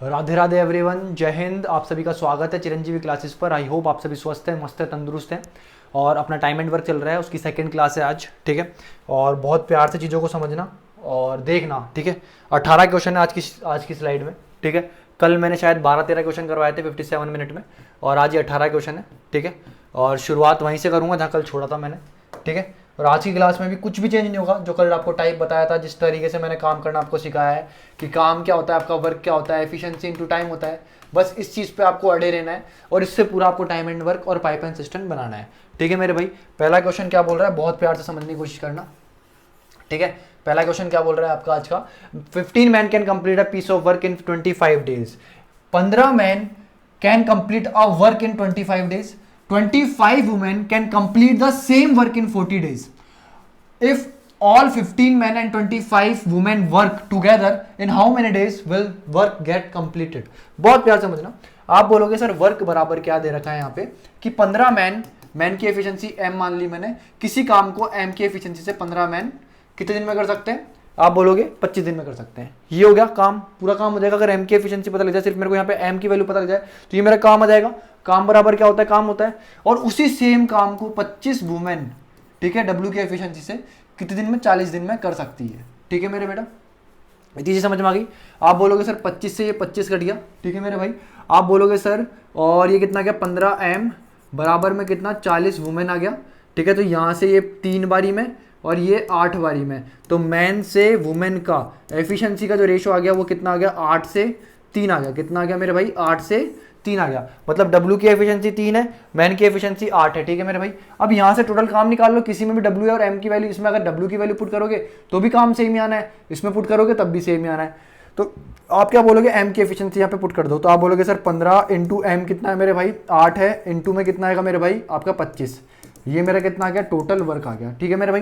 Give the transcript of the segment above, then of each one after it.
Radhe Radhe everyone, जय हिंद। आप सभी का स्वागत है चिरंजीवी क्लासेस पर। आई होप आप सभी स्वस्थ हैं, मस्त हैं, तंदुरुस्त हैं और अपना टाइम एंड वर्क चल रहा है। उसकी सेकंड क्लास है आज, ठीक है। और बहुत प्यार से चीज़ों को समझना और देखना, ठीक है। 18 क्वेश्चन है आज की स्लाइड में, ठीक है। कल मैंने शायद 12-13 क्वेश्चन करवाए थे 57 मिनट में, और आज ये 18 क्वेश्चन है, ठीक है। और शुरुआत वहीं से करूँगा जहाँ कल छोड़ा था मैंने, ठीक है। और आज की क्लास में भी कुछ भी चेंज नहीं होगा। जो कल आपको टाइप बताया था, जिस तरीके से मैंने काम करना आपको सिखाया है कि काम क्या होता है, आपका वर्क क्या होता है, एफिशिएंसी इनटू टाइम होता है, बस इस चीज़ पे आपको अड़े रहना है और इससे पूरा आपको टाइम एंड वर्क और पाइप एंड सिस्टम बनाना है, ठीक है मेरे भाई। पहला क्वेश्चन क्या बोल रहा है, बहुत प्यार से समझने की कोशिश करना, ठीक है। पहला क्वेश्चन क्या बोल रहा है आपका आज का, 15 man can complete a piece of work in 25 days. 15 man can complete a work in 25 days. 25 women can complete the same work in 40 days. If all 15 men and 25 women work together, in how many days will work get completed? बहुत प्यार समझना। आप बोलोगे sir work बराबर क्या दे रखा है यहाँ पे कि 15 मैन की एफिशिएंसी m मान ली मैंने, किसी काम को m की एफिशिएंसी से 15 मैन कितने दिन में कर सकते हैं? आप बोलोगे 25 दिन में कर सकते हैं। ये हो गया काम, पूरा काम हो जाएगा। अगर m की एफिशिएंसी पता लग जाए, सिर्फ मेरे को यहाँ पे m की वैल्यू पता लग जाए तो ये मेरा काम आ जाएगा। काम बराबर क्या होता है, काम होता है। और उसी सेम काम को 25 वुमेन, ठीक है, W की एफिशिएंसी से कितने दिन में, 40 दिन में कर सकती है, ठीक है मेरे बेटा। ये चीज़ समझ में आ गई। आप बोलोगे सर 25 से ये 25 कट गया, ठीक है मेरे भाई। आप बोलोगे सर और ये कितना गया, 15m बराबर में कितना, 40 वुमेन आ गया, ठीक है। तो यहाँ से ये 3 बारी में और ये 8 बारी में, तो मैन से वुमेन का एफिशिएंसी का जो रेशो आ गया वो कितना आ गया, 8 से 3 आ गया। कितना आ गया मेरे भाई, 8 से 3 आ गया। मतलब W की एफिशिएंसी 3 है, मैन की एफिशिएंसी 8 है, ठीक है मेरे भाई। अब यहाँ से टोटल काम निकाल लो, किसी में भी W है और M की वैल्यू, इसमें अगर W की वैल्यू पुट करोगे तो भी काम सेम ही आना है, इसमें पुट करोगे तब भी सेम ही आना है। तो आप क्या बोलोगे, M की एफिशिएंसी यहाँ पे पुट कर दो। तो आप बोलोगे सर 15 इंटू M कितना है मेरे भाई, 8 है, इंटू में कितना आएगा मेरे भाई आपका 25। ये मेरा कितना आ गया, टोटल वर्क आ गया, ठीक है मेरे भाई।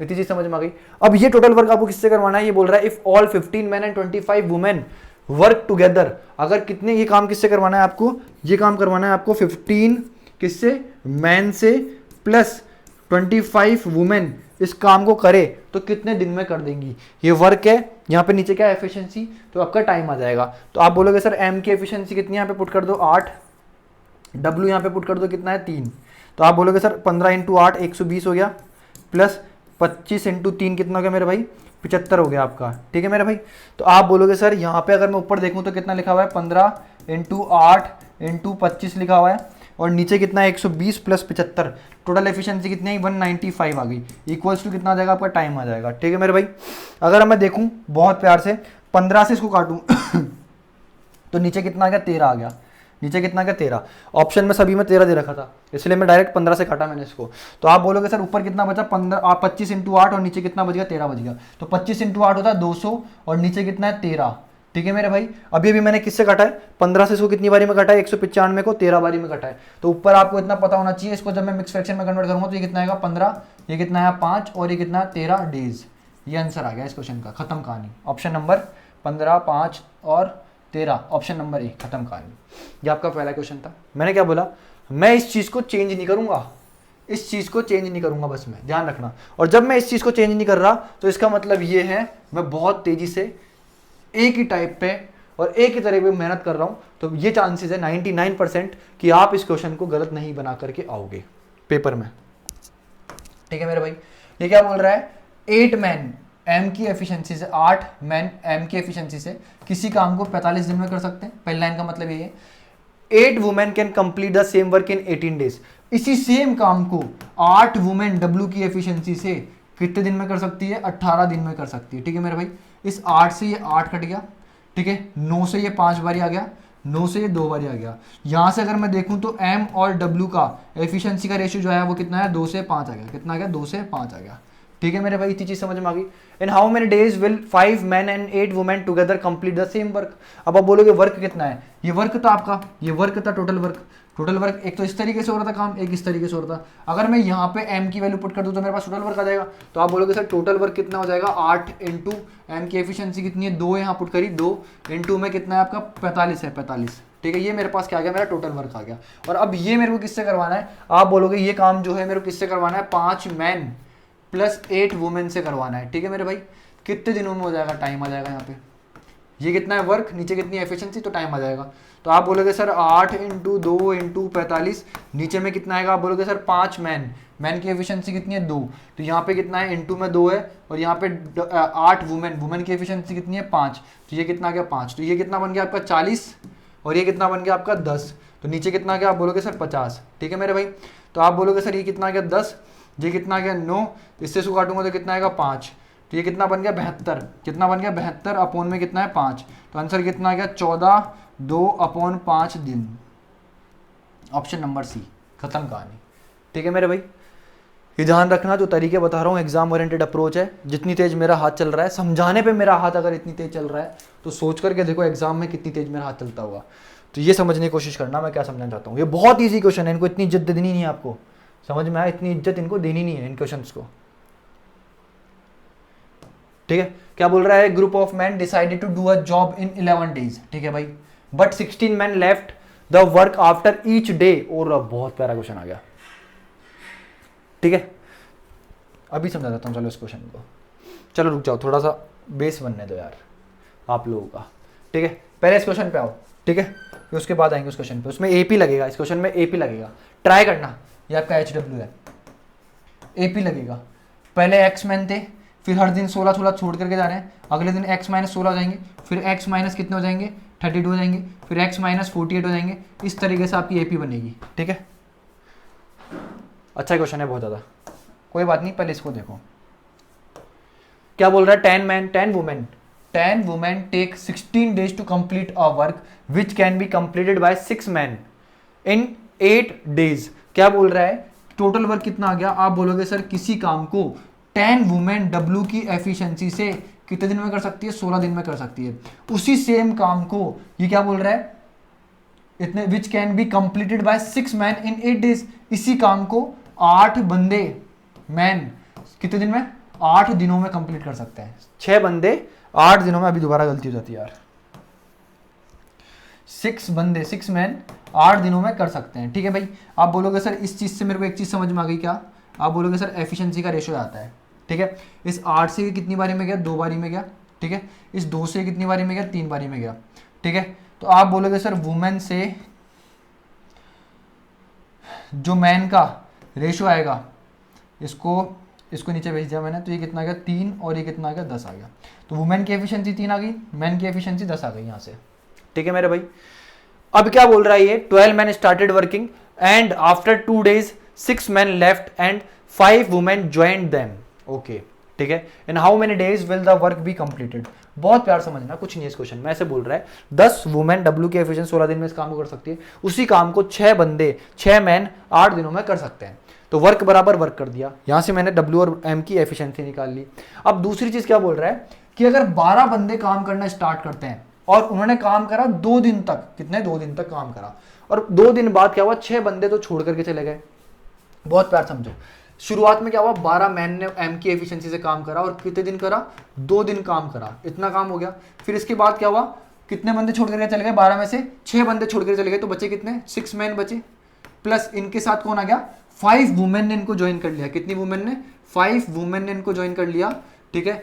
इतनी चीज समझ में आ गई। अब ये टोटल वर्क आपको किससे करवाना है, ये बोल रहा है if all 15 man and 25 women work together. अगर कितने, ये काम किससे करवाना है आपको, ये काम करवाना है आपको 15 किससे, मैन से प्लस 25 वुमेन इस काम को करे तो कितने दिन में कर देंगी। ये वर्क है, यहाँ पे नीचे क्या है एफिशिएंसी, तो आपका टाइम आ जाएगा। तो आप बोलोगे सर M की एफिशिएंसी कितनी, यहाँ पे पुट कर दो 8, W यहाँ पे पुट कर दो कितना है 3। तो आप बोलोगे सर 15 इंटू 8 120 हो गया, प्लस 25 इंटू 3 कितना हो गया मेरे भाई, 75 हो गया आपका, ठीक है मेरे भाई। तो आप बोलोगे सर यहाँ पे अगर मैं ऊपर देखूँ तो कितना लिखा हुआ है, 15 इंटू 8 इंटू 25 लिखा हुआ है, और नीचे कितना है 120 प्लस 75। टोटल एफिशिएंसी कितनी है, 195 आ गई। इक्वल्स टू कितना आ जाएगा आपका, टाइम आ जाएगा, ठीक है मेरे भाई। अगर मैं देखूँ बहुत प्यार से 15 से इसको काटूँ तो नीचे कितना आ गया, 13 आ गया। नीचे कितना गया, 13। ऑप्शन में सभी में 13 दे रखा था, इसलिए मैं डायरेक्ट 15 से काटा मैंने इसको। तो आप बोलोगे सर ऊपर कितना बचा, 25 इंटू 8 और नीचे कितना बच गया, 13 बच गया। तो 25 इंटू 8 होता है 200 और नीचे कितना है 13, ठीक है मेरे भाई। अभी अभी मैंने किससे काटा है, 15 से इसको कितनी बारी में काटा है, 195 को 13 बारी में काटा है। तो ऊपर आपको इतना पता होना चाहिए। इसको जब मैं मिक्स फ्रैक्शन में कन्वर्ट करूंगा तो ये कितना आएगा 15, ये कितना आया 5 और ये कितना 13 डेज। ये आंसर आ गया इस क्वेश्चन का, खत्म कहानी। ऑप्शन नंबर 15, 5 और 13, ऑप्शन नंबर ए, खत्म कहानी। ये आपका पहला क्वेश्चन था। मैंने क्या बोला, मैं इस चीज को चेंज नहीं करूंगा, इस चीज को चेंज नहीं करूंगा, बस मैं ध्यान रखना। और जब मैं इस चीज को चेंज नहीं कर रहा तो इसका मतलब ये है मैं बहुत तेजी से एक ही टाइप पे और एक ही तरह पे मेहनत कर रहा हूं। तो ये चांसेस है 99% कि आप इस क्वेश्चन को गलत नहीं बना करके आओगे पेपर में, ठीक है मेरे भाई। ये क्या बोल रहा है, 8 मैन M की एफिशिएंसी से, 8 मैन M की एफिशिएंसी से किसी काम को 45 दिन में कर सकते हैं। पहली लाइन का मतलब ये है 8 women can complete the same work in 18 days. इसी सेम काम को 8 वुमेन W की एफिशिएंसी से कितने दिन में कर सकती है, 18 दिन में कर सकती है, ठीक है मेरे भाई। इस 8 से ये 8 कट गया, ठीक है। 9 से ये 5 बारी आ गया, 9 से ये 2 बारी आ गया। यहां से अगर मैं देखूं तो M और W का एफिशिएंसी का रेशियो जो है वो कितना है, 2 से 5 आ गया। कितना आ गया, 2 से 5 आ गया, ठीक है मेरे भाई। इतनी चीज समझ में आ गई। इन how many days will 5 man and 8 women together complete the same work. अब आप बोलोगे वर्क कितना है, ये वर्क था आपका, ये वर्क था टोटल वर्क। टोटल वर्क एक तो इस तरीके से हो रहा था काम, एक इस तरीके से हो रहा था। अगर मैं यहाँ पे M की वैल्यू पुट कर दूं तो मेरे पास टोटल वर्क आ जाएगा। तो आप बोलोगे सर टोटल वर्क कितना हो जाएगा, 8 इंटू M की एफिशिएंसी कितनी है, 2 यहाँ पुट करी, 2 इंटू में कितना है आपका 45 है, 45, ठीक है। ये मेरे पास क्या आ गया, मेरा टोटल वर्क आ गया। और अब ये मेरे को किससे करवाना है, आप बोलोगे ये काम जो है मेरे को किससे करवाना है, 5 मैन प्लस 8 वुमेन से करवाना है, ठीक है मेरे भाई। कितने दिनों में हो जाएगा, टाइम आ जाएगा यहाँ पे ये कितना है वर्क, नीचे कितनी एफिशिएंसी, तो टाइम आ जाएगा। तो आप बोलोगे सर 8 इंटू 2 इंटू 45, नीचे में कितना आएगा, आप बोलोगे सर 5 मैन की एफिशिएंसी कितनी है 2, तो यहाँ पे कितना है इंटू में 2 है, और यहाँ पे 8 वुमेन की एफिशिएंसी कितनी है 5, तो ये कितना आ गया 5, तो ये कितना बन गया आपका 40, और ये कितना बन गया आपका 10, तो नीचे कितना आ गया, आप बोलोगे सर 50। ठीक है मेरे भाई, तो आप बोलोगे सर ये कितना आ गया 10, ये कितना आ गया 9, इससे इसको काटूंगा तो कितना आएगा 5, तो ये कितना बन गया 72, कितना बन गया 72 अपॉन में कितना है 5, तो आंसर कितना आ गया 14 2/5 दिन। ऑप्शन नंबर सी, खत्म कहानी। ठीक है मेरे भाई, ये ध्यान रखना, जो तरीके बता रहा हूँ एग्जाम ओरिएंटेड अप्रोच है। जितनी तेज मेरा हाथ चल रहा है समझाने पे, मेरा हाथ अगर इतनी तेज चल रहा है तो सोच करके देखो एग्जाम में कितनी तेज मेरा हाथ चलता होगा। तो ये समझने की कोशिश करना मैं क्या समझना चाहता हूँ। ये बहुत ईजी क्वेश्चन है, इनको इतनी इज्जत देनी नहीं है, आपको समझ में आया, इतनी इज्जत इनको देनी नहीं है इन क्वेश्चंस को। ठीक है, क्या बोल रहा है, group of man decided to do a job in 11 days। ठीक है भाई, but 16 man left the work after each day. और बहुत प्यारा क्वेश्चन आ गया। ठीक है, अभी समझा देता हूँ चलो इस क्वेश्चन को। चलो रुक जाओ, थोड़ा सा बेस बनने दो यार आप लोगों का। ठीक है, पहले इस क्वेश्चन पे आओ। ठीक है, फिर उसके बाद आएंगे उस क्वेश्चन पे, उसमें एपी लगेगा, इस क्वेश्चन में एपी लगेगा। ट्राई करना, ये आपका HW है, एपी लगेगा। पहले एक्स मैन थे, फिर हर दिन 16 छोड़ करके जा रहे हैं, अगले दिन x माइनस 16 हो जाएंगे, फिर x माइनस कितने हो जाएंगे 32 हो जाएंगे, फिर x माइनस 48 हो जाएंगे। इस तरीके से आपकी एपी बनेगी। ठीक है, अच्छा क्वेश्चन है बहुत ज़्यादा, कोई बात नहीं, पहले इसको देखो क्या बोल रहा है। 10 women take 16 days to complete a work which can be completed by 6 men in 8 days। क्या बोल रहा है, टोटल वर्क कितना आ गया, आप बोलोगे सर किसी काम को 10 वुमेन W की एफिशिएंसी से कितने दिन में कर सकती है, 16 दिन में कर सकती है। उसी सेम काम को ये क्या बोल रहा है, इतने विच can be completed by 6 men in 8 days। इसी काम को 8 बंदे मैन कितने दिन में, 8 दिनों में कंप्लीट कर सकते हैं। 6 बंदे 8 दिनों में, अभी दोबारा गलती हो जाती है यार, 6 मैन 8 दिनों में कर सकते हैं। ठीक है भाई, आप बोलोगे सर इस चीज से मेरे को एक चीज समझ में आ गई, क्या आप बोलोगे सर एफिशिएंसी का रेशियो आता है। ठीक है, इस 8 से कितनी बारी में गया, 2 बारी में गया। ठीक है, इस 2 से कितनी बारी में गया, 3 बारी में गया। ठीक है, तो आप बोलोगे सर वुमेन से जो मैन का रेशियो आएगा, इसको नीचे भेज दिया मैंने, तो ये कितना आ गया 3, और ये कितना आ गया 10 आ गया। तो वुमेन की एफिशिएंसी 3 आ गई, मैन की एफिशिएंसी 10 आ गई यहाँ से। ठीक है मेरे भाई, अब क्या बोल रहा है ये, 12 men started working and after 2 days 6 men left and 5 women joined them. Okay, ठीक है, इन how many days will the work be completed. बहुत प्यार समझना, कुछ नहीं है इस क्वेश्चन में, ऐसे बोल रहा है 10 वुमेन W की एफिशिएंसी 16 दिन में इस काम को कर सकती है, उसी काम को 6 बंदे 6 मैन 8 दिनों में कर सकते हैं। तो वर्क बराबर वर्क कर दिया, यहां से मैंने W और M की एफिशिएंसी निकाल ली। अब दूसरी चीज क्या बोल रहा है कि अगर 12 बंदे काम करना स्टार्ट करते हैं और उन्होंने काम करा 2 दिन तक, कितने 2 दिन तक काम करा, और 2 दिन बाद क्या हुआ 6 बंदे तो छोड़ करके चले गए। बहुत प्यार समझो, शुरुआत में क्या हुआ 12 मैन ने M की एफिशिएंसी से काम करा, और कितने दिन करा 2 दिन काम करा, इतना काम हो गया। फिर इसके बाद क्या हुआ, कितने बंदे छोड़ करके चले गए, 12 में से 6 बंदे छोड़ कर चले गए, तो बचे कितने 6 मैन बचे, प्लस इनके साथ कौन आ गया 5 वुमेन ने इनको ज्वाइन कर लिया। कितनी वुमेन ने, 5 वुमेन ने इनको ज्वाइन कर लिया। ठीक है,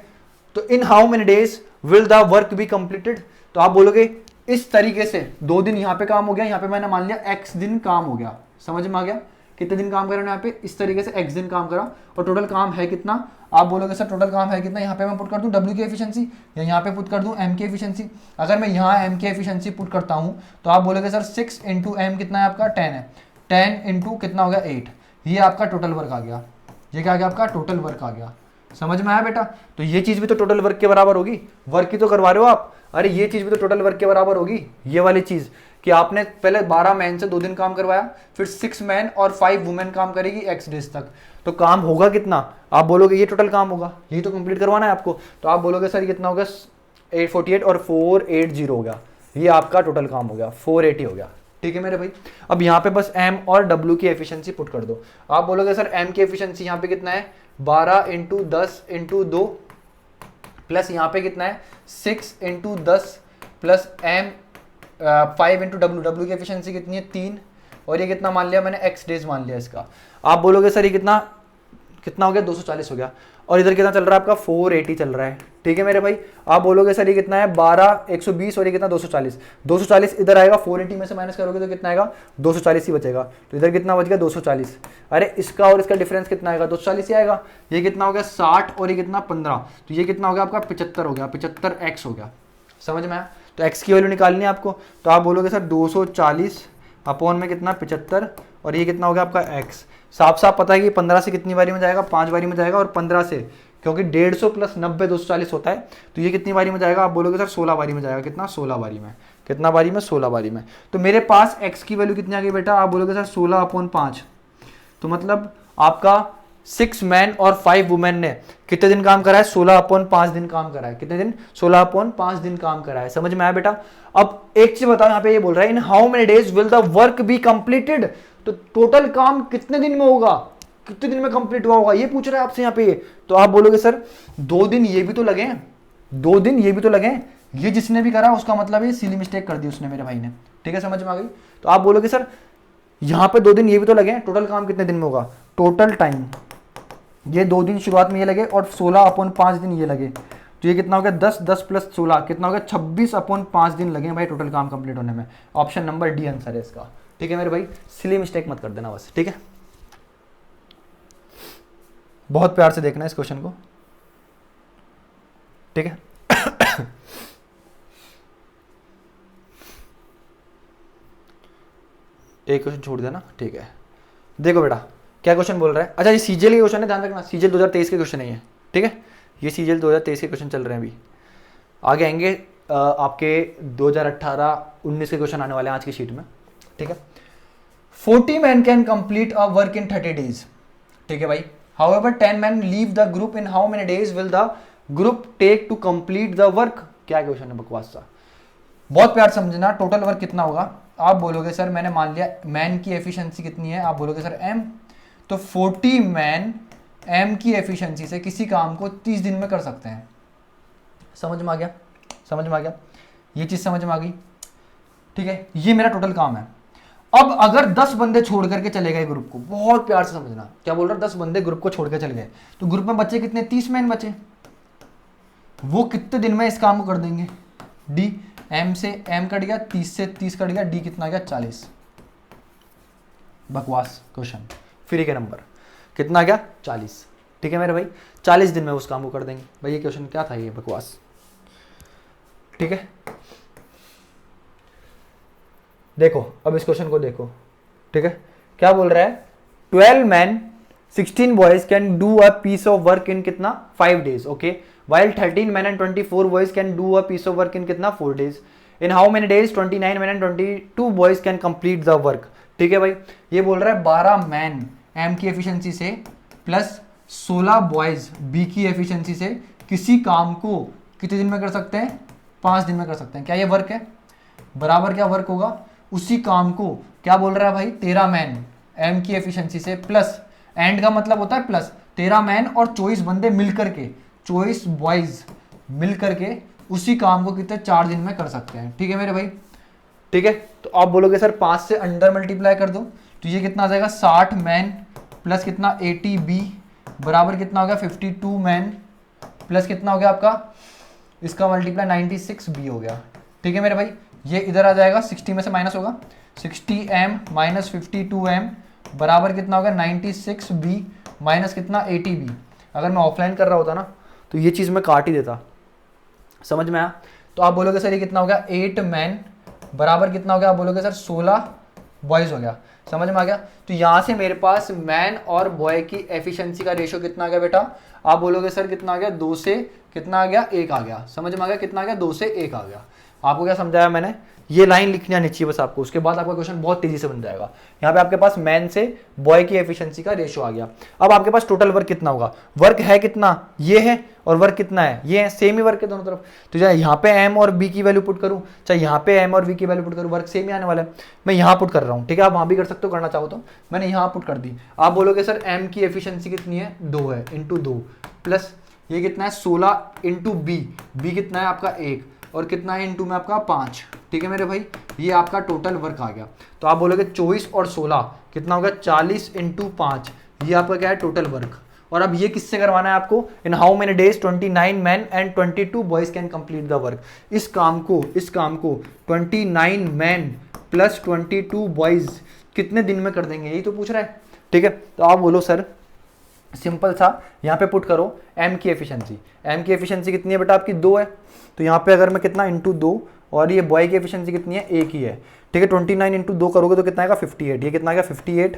तो इन how many days will the work be completed. तो आप बोलोगे इस तरीके से 2 दिन यहाँ पे काम हो गया, यहाँ पे मैंने मान लिया x दिन काम हो गया, समझ में आ गया कितने दिन काम करा यहाँ पे, इस तरीके से x दिन काम करा, और टोटल काम है कितना, आप बोलोगे सर टोटल काम है कितना, यहाँ पे मैं पुट कर दूं W की एफिशिएंसी, या यहाँ पे पुट कर दूं M की एफिशिएंसी। अगर मैं यहाँ M की एफिशिएंसी पुट करता हूँ तो आप बोलोगे सर 6 इंटू M कितना है आपका 10 है, 10 इंटू कितना हो गया 8, ये आपका टोटल वर्क आ गया। ये क्या आ गया आपका टोटल वर्क आ गया, समझ में आया बेटा। तो ये चीज भी तो टोटल वर्क के बराबर होगी, वर्क ही तो करवा रहे हो आप, अरे ये चीज भी तो टोटल वर्क के बराबर होगी। ये वाली चीज कि आपने पहले 12 मैन से 2 दिन काम करवाया, फिर 6 मैन और 5 वुमेन काम करेगी x डेज तक, तो काम होगा कितना, आप बोलोगे ये टोटल काम होगा, यही तो कंप्लीट करवाना है आपको। तो आप बोलोगे सर कितना होगा 848 और 480 हो गया, ये आपका टोटल काम हो गया, 480 हो गया। ठीक है मेरे भाई, अब यहाँ पे बस M और W की एफिशिएंसी पुट कर दो। आप बोलोगे सर M की एफिशिएंसी यहाँ पे कितना है 12 इंटू 10 इंटू 2, प्लस यहाँ पे कितना है 6 into 10 plus M 5 into W की एफिशिएंसी कितनी है 3, और ये कितना मान लिया मैंने x डेज मान लिया इसका। आप बोलोगे सर ये कितना हो गया 240 हो गया। और इधर कितना चल रहा है आपका 480 चल रहा है, ठीक है मेरे भाई। आप बोलोगे सर ये कितना है 12 120 और ये कितना 240, 240 इधर आएगा, 480 में से माइनस करोगे तो कितना आएगा 240 ही बचेगा, तो इधर कितना बच गया 240। अरे इसका और इसका डिफरेंस कितना आएगा 240 ही आएगा। ये कितना हो गया 60 और ये कितना 15, तो ये कितना हो गया आपका 75 हो गया, 75x हो गया, समझ में आया। तो x की वैल्यू निकालनी है आपको, तो आप बोलोगे सर 240 अपॉन में कितना 75 और ये कितना हो गया आपका x। साफ साफ पता है कि 15 से कितनी बारी में जाएगा 5 बारी में जाएगा, और 15 से क्योंकि 150 प्लस 90 240 होता है, तो ये कितनी बारी में जाएगा आप बोलोगे सर 16 बारी में जाएगा। कितना 16 बारी में, कितना बारी में 16 बारी में। तो मेरे पास x की वैल्यू कितनी आ गई बेटा, आप बोलोगे सर 16 अपॉन 5, तो मतलब आपका 6 मैन और 5 वुमेन ने कितने दिन काम करा है 16 अपॉन 5 दिन काम करा है। कितने दिन 16 अपॉन 5 दिन काम करा है, समझ में आया बेटा। अब एक चीज बताओ, यहाँ पे ये बोल रहा है इन how many days will the work be completed, तो टोटल काम कितने दिन में होगा, कितने दिन में कंप्लीट हुआ होगा ये पूछ रहा है आपसे यहाँ पे। तो आप बोलोगे सर 2 दिन ये भी तो लगे, 2 दिन ये भी तो लगे, ये जिसने भी करा उसका मतलब ये सिली मिस्टेक कर दी उसने मेरे भाई ने, ठीक है समझ में आ गई। तो आप बोलोगे सर यहाँ पे 2 दिन ये भी तो लगे, टोटल काम कितने दिन में होगा, टोटल टाइम ये 2 दिन शुरुआत में ये लगे और 16 अपॉन 5 दिन ये लगे, तो ये कितना हो गया 10, 10 प्लस 16 कितना हो गया 26 अपॉन 5 दिन लगे भाई टोटल काम कंप्लीट होने में। ऑप्शन नंबर डी आंसर है इसका, ठीक है मेरे भाई, सिली मिस्टेक मत कर देना बस, ठीक है। बहुत प्यार से देखना इस क्वेश्चन को, ठीक है। एक क्वेश्चन छोड़ देना, ठीक है। देखो बेटा क्या क्वेश्चन बोल रहा है, अच्छा ये सीजीएल के क्वेश्चन है, ध्यान रखना सीजीएल 2023 के क्वेश्चन है ये, ठीक है। ये सीजीएल 2023 के क्वेश्चन चल रहे हैं, अभी आगे आएंगे आपके 2018-19 के क्वेश्चन आने वाले हैं आज की शीट में, ठीक है। 40 man can complete a work in 30 days, ठीक है भाई। However 10 men leave the group in how many days will the group take to complete the work। क्या क्वेश्चन है बकवास सा, बहुत प्यार समझना। टोटल वर्क कितना होगा, आप बोलोगे सर मैंने मान लिया मैन की एफिशिएंसी कितनी है, आप बोलोगे सर m, तो 40 मैन m की एफिशिएंसी से किसी काम को 30 दिन में कर सकते हैं। समझ में आ गया, समझ में आ गया, ये चीज समझ में आ गई, ठीक है। ये मेरा टोटल काम है। अब अगर 10 बंदे छोड़ करके चले गए ग्रुप को, बहुत प्यार से समझना क्या बोल रहा है, 10 बंदे ग्रुप को छोड़ के चले गए, तो ग्रुप में बचे कितने 30 मैन बचे, वो कितने दिन में इस काम को कर देंगे। डी एम से एम कट गया, 30 से 30 कट गया, डी कितना गया 40। बकवास क्वेश्चन, फ्री के नंबर कितना गया 40, ठीक है मेरे भाई, 40 दिन में उस काम को कर देंगे। भाई ये क्वेश्चन क्या था, ये बकवास, ठीक है। देखो अब इस क्वेश्चन को देखो, ठीक है। क्या बोल रहा है 12 man 16 boys can do a piece of work in कितना 5 days, okay, while 13 man and 24 boys can do a piece of work in कितना 4 days. In how many days 29 man and 22 boys can complete the work, ठीक है भाई। ये बोल रहा है 12 man M की एफिशिएंसी से प्लस 16 बॉयज बी की एफिशिएंसी से किसी काम को कितने दिन में कर सकते हैं, 5 दिन में कर सकते हैं। क्या ये वर्क है, बराबर क्या वर्क होगा, उसी काम को क्या बोल रहा है भाई 13 मैन एम की एफिशिएंसी से प्लस, एंड का मतलब होता है प्लस 13 मैन और 24 बंदे मिलकर के, 24 बॉयज मिलकर के उसी काम को कितने 4 दिन में कर सकते हैं, ठीक है मेरे भाई, ठीक है। तो आप बोलोगे सर 5 से अंडर मल्टीप्लाई कर दो, तो ये कितना आ जाएगा 60 मैन प्लस कितना 80 बी बराबर कितना हो गया 52 मैन प्लस कितना हो गया आपका इसका मल्टीप्लाई 96 बी हो गया, ठीक है मेरे भाई। ये इधर आ जाएगा 60 में से माइनस होगा, 60 एम माइनस 52 एम बराबर कितना होगा 96 बी माइनस कितना 80 बी। अगर मैं ऑफलाइन कर रहा होता ना तो ये चीज़ मैं काट ही देता, समझ में आया। तो आप बोलोगे सर ये कितना हो गया 8 मैन बराबर कितना हो गया, आप बोलोगे सर 16 बॉयज हो गया, समझ में आ गया। तो यहाँ से मेरे पास मैन और बॉय की एफिशिएंसी का रेशियो कितना आ गया बेटा, आप बोलोगे सर कितना आ गया 2 से कितना आ गया 1 आ गया, समझ में आ गया कितना आ गया 2 से 1 आ गया। आपको क्या समझाया मैंने, ये लाइन लिखनी आनी चाहिए बस आपको, उसके बाद आपका क्वेश्चन बहुत तेजी से बन जाएगा। यहाँ पे आपके पास मैन से बॉय की एफिशिएंसी का रेशियो आ गया। अब आपके पास टोटल वर्क कितना होगा, वर्क है कितना ये है और वर्क कितना है ये है, सेम ही वर्क है दोनों तरफ। तो चाहे यहाँ पे एम और बी की वैल्यू पुट करूँ, चाहे यहाँ पे एम और बी की वैल्यू पुट करूँ, वर्क सेम ही आने वाला है। मैं यहाँ पुट कर रहा हूँ, ठीक है, आप वहाँ भी कर सकते हो करना चाहो तो, मैंने यहाँ पुट कर दी। आप बोलोगे सर एम की एफिशिएंसी कितनी है 2 है, इंटू 2 प्लस ये कितना है 16 इंटू बी, बी कितना है आपका 1 और कितना है इंटू में आपका 5, ठीक है मेरे भाई। ये आपका टोटल वर्क आ गया। तो आप बोलोगे 24 और 16 कितना होगा 40 इंटू 5, ये आपका क्या है टोटल वर्क। और अब ये किससे करवाना है आपको, इन how many days 29 man and 22 boys can complete the work. इस काम को 29 मैन प्लस 22 बॉयज कितने दिन में कर देंगे, यही तो पूछ रहा है। ठीक है, तो आप बोलो सर सिंपल सा, यहाँ पे पुट करो m की एफिशिएंसी कितनी है बेटा आपकी 2 है, तो यहाँ पे अगर मैं कितना इंटू 2, और ये बॉय की एफिशिएंसी कितनी है 1 ही है। ठीक है, 29 इंटू 2 करोगे तो कितना आएगा 58, ये कितना आएगा 58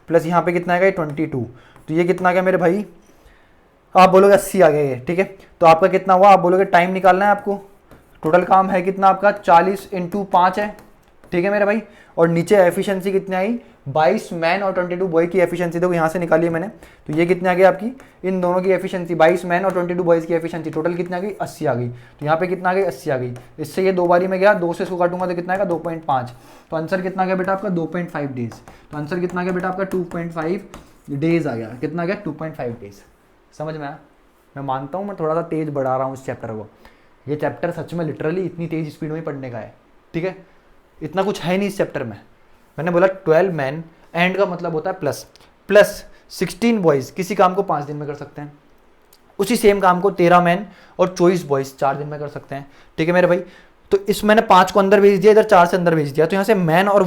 प्लस यहाँ पे कितना आएगा 22, तो ये कितना आ गया मेरे भाई, आप बोलोगे 80 आ गया ये। ठीक है, तो आपका कितना हुआ, आप बोलोगे टाइम निकालना है आपको, टोटल काम है कितना आपका 40 इंटू 5 है। ठीक है मेरे भाई, और नीचे एफिशिएंसी कितनी आई 22 मैन और 22 बॉय की एफिशिएंसी, देखो यहाँ से निकाली मैंने, तो ये कितनी आ गई आपकी, इन दोनों की एफिशिएंसी 22 मैन और 22 बॉयज की एफिशिएंसी टोटल कितनी आ गई 80 आ गई। तो यहाँ पे कितना आ गई 80 आ गई, इससे ये 2 बारी में गया, 2 से इसको काटूंगा तो कितना आएगा 2.5, तो आंसर कितना आ गया बेटा आपका 2.5 डेज। तो आंसर कितना आ गया बेटा आपका 2.5 डेज आ गया, कितना आ गया 2.5 डेज। समझ में आया, मैं मानता हूँ मैं थोड़ा सा तेज बढ़ा रहा हूँ इस चैप्टर को, ये चैप्टर सच में लिटरली इतनी तेज स्पीड में पढ़ने का है। ठीक है, इतना कुछ है नहीं इस चैप्टर में, मैंने बोला 12 मैन, एंड का मतलब होता है प्लस 16 बॉयज किसी काम को 5 दिन में कर सकते हैं, उसी सेम काम को 13 मैन और 24 बॉयज 4 दिन में कर सकते हैं। ठीक है मेरे भाई, तो इस मैंने 5 को अंदर भेज दिया, इधर 4 से अंदर भेज दिया, तो यहाँ से मैन और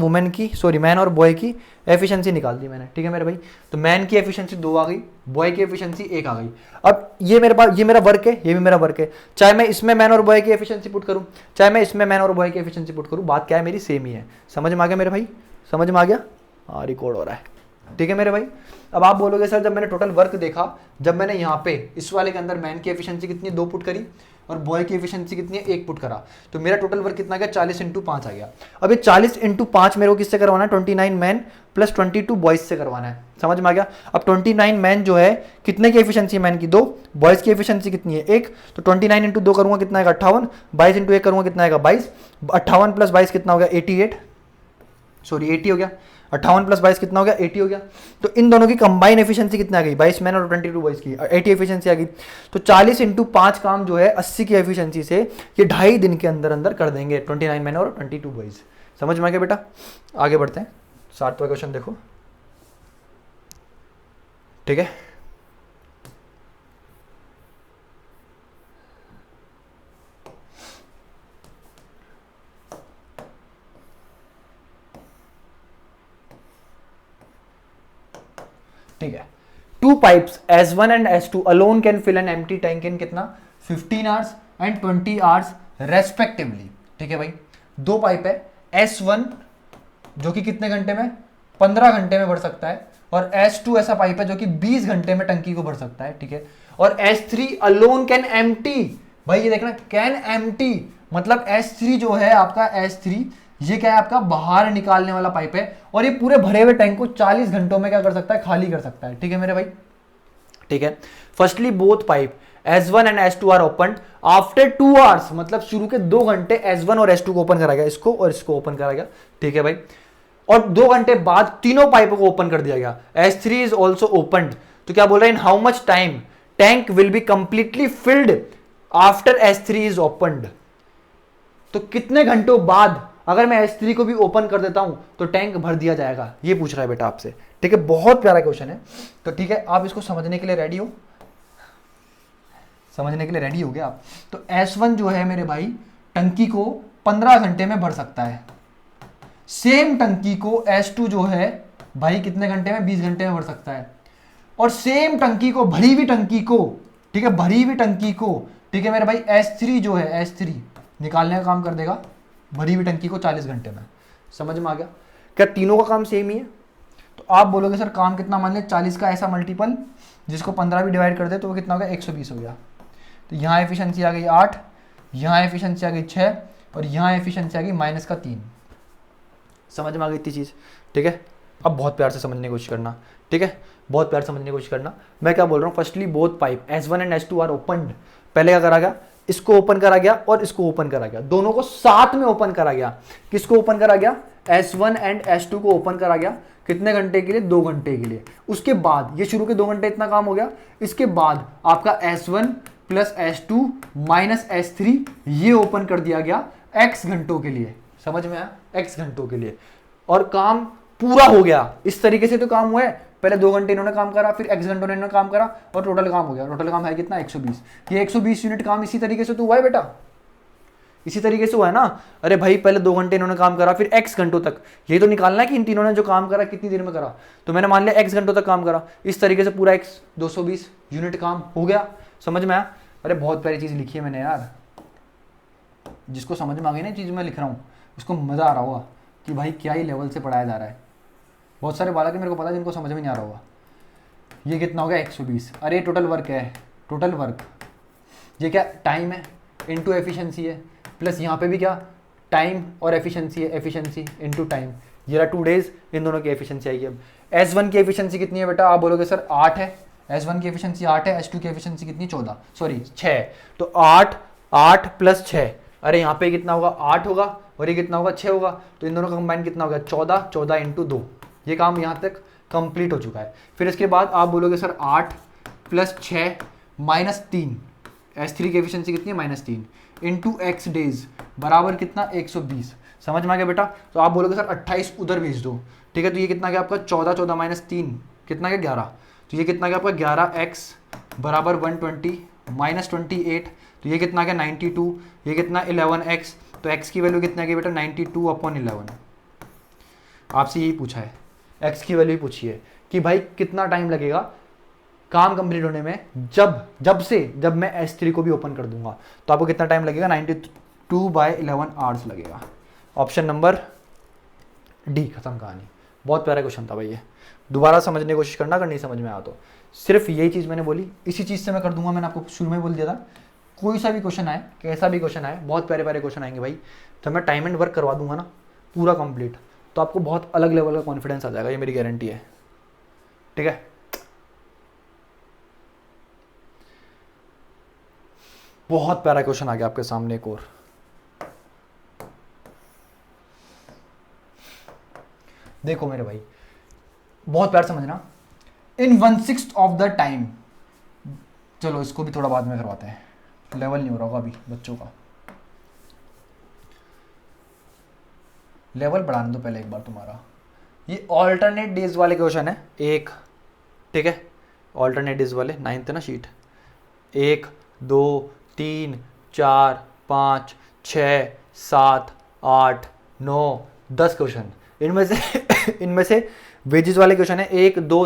बॉय की एफिशिएंसी निकाल दी मैंने। ठीक है मेरे भाई, तो मैन की एफिशिएंसी 2 आ गई, बॉय की एफिशिएंसी 1 आ गई। अब ये मेरे पास, ये मेरा वर्क है, ये भी मेरा वर्क है, चाहे मैं इसमें मैन और बॉय की एफिशिएंसी पुट करूँ, चाहे मैं इसमें मैन और बॉय की एफिशिएंसी पुट करूँ, बात क्या है मेरी सेम ही है। समझ में आ गया मेरे भाई, समझ में आ गया, हाँ रिकॉर्ड हो रहा है। ठीक है मेरे भाई, अब आप बोलोगे सर जब मैंने टोटल वर्क देखा, जब मैंने यहाँ पे इस वाले के अंदर मैन की एफिशिएंसी कितनी है 2 पुट करी और बॉय की एफिशिएंसी कितनी है 1 पुट करा, तो मेरा टोटल वर्क कितना गया 40 इंटू 5 आ गया। अब ये 40 इंटू 5 मेरे को किससे करवाना है 29 मैन प्लस 22 बॉयज से करवाना है। समझ में आ गया। अब 29 मैन जो है कितने की एफिशिएंसी है मैन की 2, बॉयज की एफिशिएंसी कितनी है 1, तो 29 इंटू 2 करूंगा कितना आएगा 58, 22 इंटू 1 करूंगा कितना आएगा 22, 58 प्लस 22 कितना हो गया 80 हो गया, 58 प्लस 22 कितना हो गया 80 हो गया। तो इन दोनों की कंबाइन एफिशिएंसी कितना आ गई 22 मैन और 22 बॉयज की 80 एफिशिएंसी आ गई। तो 40 इंटू 5 काम जो है 80 की एफिशिएंसी से ये 2.5 दिन के अंदर अंदर कर देंगे 29 मैन और 22 बॉयज। समझ में आ गया बेटा, आगे बढ़ते हैं 7वां क्वेश्चन देखो। ठीक है, ठीक है, 2 pipes S1 and S2 alone can fill an empty tank in कितना 15 hours and 20 hours respectively। ठीक है भाई, 2 पाइप है, S1 जो कि कितने घंटे में 15 घंटे में भर सकता है, और S2 ऐसा पाइप है जो कि 20 घंटे में टंकी को भर सकता है। ठीक है, और S3 alone can empty, भाई ये देखना can empty मतलब S3 जो है आपका S3 ये क्या है आपका बाहर निकालने वाला पाइप है, और ये पूरे भरे हुए टैंक को 40 घंटों में क्या कर सकता है खाली कर सकता है। ठीक है मेरे भाई, ठीक है। Firstly both pipe S1 and S2 are open after 2 hours, मतलब शुरू के 2 घंटे S1 और S2 को ओपन करा गया, इसको और इसको ओपन करा गया। ठीक है भाई, और 2 घंटे बाद तीनों पाइपों को ओपन कर दिया गया। S3 इज ऑल्सो ओपन, तो क्या बोल रहे हैं in how much time tank will be completely filled after S3 is opened, तो कितने घंटों बाद अगर मैं S3 को भी ओपन कर देता हूं तो टैंक भर दिया जाएगा, ये पूछ रहा है बेटा आपसे। ठीक है, बहुत प्यारा क्वेश्चन है। तो ठीक है, आप इसको समझने के लिए रेडी हो, समझने के लिए रेडी हो गया आप। तो S1 जो है मेरे भाई टंकी को 15 घंटे में भर सकता है, सेम टंकी को S2 जो है भाई कितने घंटे में 20 घंटे में भर सकता है, और सेम टंकी को भरी हुई टंकी को, ठीक है भरी हुई टंकी को, ठीक है मेरे भाई S3 जो है S3 निकालने का काम कर देगा भरी हुई टंकी को 40 घंटे में। समझ में आ गया, क्या तीनों का काम सेम ही है? तो आप बोलोगे सर काम कितना, मान लिया 40 का ऐसा मल्टीपल जिसको 15 भी डिवाइड कर दे तो वो कितना हो गया 120 हो गया। तो यहाँ एफिशिएंसी आ गई 8, यहाँ एफिशिएंसी आ गई 6, और यहाँ एफिशिएंसी आ गई -3। समझ में आ गई इतनी चीज़। ठीक है, अब बहुत प्यार से समझने की कोशिश करना। ठीक है, बहुत प्यार से समझने की कोशिश करना। मैं क्या बोल रहा हूँ, firstly both pipe S1 and S2 are opened, पहले क्या करा गया इसको ओपन करा गया और इसको ओपन करा गया, दोनों को साथ में ओपन करा गया। किसको ओपन करा गया S1 एंड S2 को ओपन करा गया, कितने घंटे के लिए 2 घंटे के लिए। उसके बाद ये शुरू के 2 घंटे इतना काम हो गया, इसके बाद आपका S1 plus S2 minus S3 ये ओपन कर दिया गया x घंटों के लिए। समझ में आया, x घंटों के लिए, और काम पूरा हो गया। इस तरीके से तो काम हुआ है पहले 2 घंटे इन्होंने काम करा, फिर x घंटों ने इन्होंने काम करा और टोटल काम हो गया। टोटल काम है कितना 120। ये 120 यूनिट काम इसी तरीके से तो हुआ है बेटा, इसी तरीके से हुआ है ना। अरे भाई पहले 2 घंटे इन्होंने काम करा, फिर x घंटों तक, ये तो निकालना है कि इन तीनों ने जो काम करा कितनी देर में करा। तो मैंने मान लिया x घंटों तक काम करा, इस तरीके से पूरा x 220 यूनिट काम हो गया। समझ में आया? अरे बहुत प्यारी चीज़ लिखी है मैंने यार, जिसको समझ में आ गई ना चीज़ मैं लिख रहा हूँ उसको मज़ा आ रहा होगा कि भाई क्या ही लेवल से पढ़ाया जा रहा है। बहुत सारे बालक मेरे को पता है जिनको समझ में नहीं आ रहा होगा। ये कितना हो गया 120। अरे टोटल वर्क है, टोटल वर्क, ये क्या टाइम है इनटू एफिशिएंसी है, प्लस यहाँ पे भी क्या टाइम और एफिशिएंसी है, एफिशिएंसी इनटू टाइम। ये रहा 2 डेज, इन दोनों की एफिशिएंसी आएगी। अब S1 की एफिशिएंसी कितनी है बेटा? आप बोलोगे सर 8 है। S1 की एफिशिएंसी 8 है, S2 की एफिशिएंसी कितनी 14 सॉरी 6। तो 8 प्लस 6, अरे यहाँ पे कितना होगा 8 होगा और ये कितना होगा 6 होगा। तो इन दोनों का कंबाइन कितना होगा 14 इंटू 2। ये काम यहाँ तक कंप्लीट हो चुका है। फिर इसके बाद आप बोलोगे सर 8 प्लस 6 माइनस 3, S3 की एफिशिएंसी कितनी है -3 इंटू x डेज बराबर कितना 120। समझ में आ गया बेटा? तो आप बोलोगे सर 28 उधर भेज दो, ठीक है। तो ये कितना गया आपका 14 माइनस 3 कितना गया 11। तो ये कितना गया आपका 11x बराबर 120 माइनस 28। तो ये कितना गया 92। ये कितना 11x। तो x की वैल्यू कितना गई बेटा 92/11। आपसे यही पूछा है, x की वैल्यू पूछी है कि भाई कितना टाइम लगेगा काम कंप्लीट होने में, जब मैं S3 को भी ओपन कर दूंगा तो आपको कितना टाइम लगेगा 92/11 आवर्स लगेगा। ऑप्शन नंबर डी, खत्म कहानी। बहुत प्यारा क्वेश्चन था भाई ये, दोबारा समझने की कोशिश करना अगर नहीं समझ में आया तो। सिर्फ यही चीज़ मैंने बोली, इसी चीज़ से मैं कर दूंगा। मैंने आपको शुरू में बोल दिया था कोई सा भी क्वेश्चन आए, कैसा भी क्वेश्चन आए, बहुत प्यारे प्यारे क्वेश्चन आएंगे भाई। जब मैं टाइम एंड वर्क करवा दूंगा ना पूरा कंप्लीट, तो आपको बहुत अलग लेवल का कॉन्फिडेंस आ जाएगा, ये मेरी गारंटी है, ठीक है। बहुत प्यारा क्वेश्चन आ गया आपके सामने एक और। देखो मेरे भाई, बहुत प्यार समझना। इन 1/6 ऑफ द टाइम, चलो इसको भी थोड़ा बाद में करवाते हैं, लेवल नहीं हो रहा होगा अभी बच्चों का, लेवल बढ़ाने दो पहले एक बार तुम्हारा। ये ऑल्टरनेट डेज वाले क्वेश्चन है एक, ठीक है। ऑल्टरनेट डेज वाले 9th है ना शीट, 1 2 3 4 5 6 7 8 9 10 क्वेश्चन। इनमें से वेजेस वाले क्वेश्चन है 1 2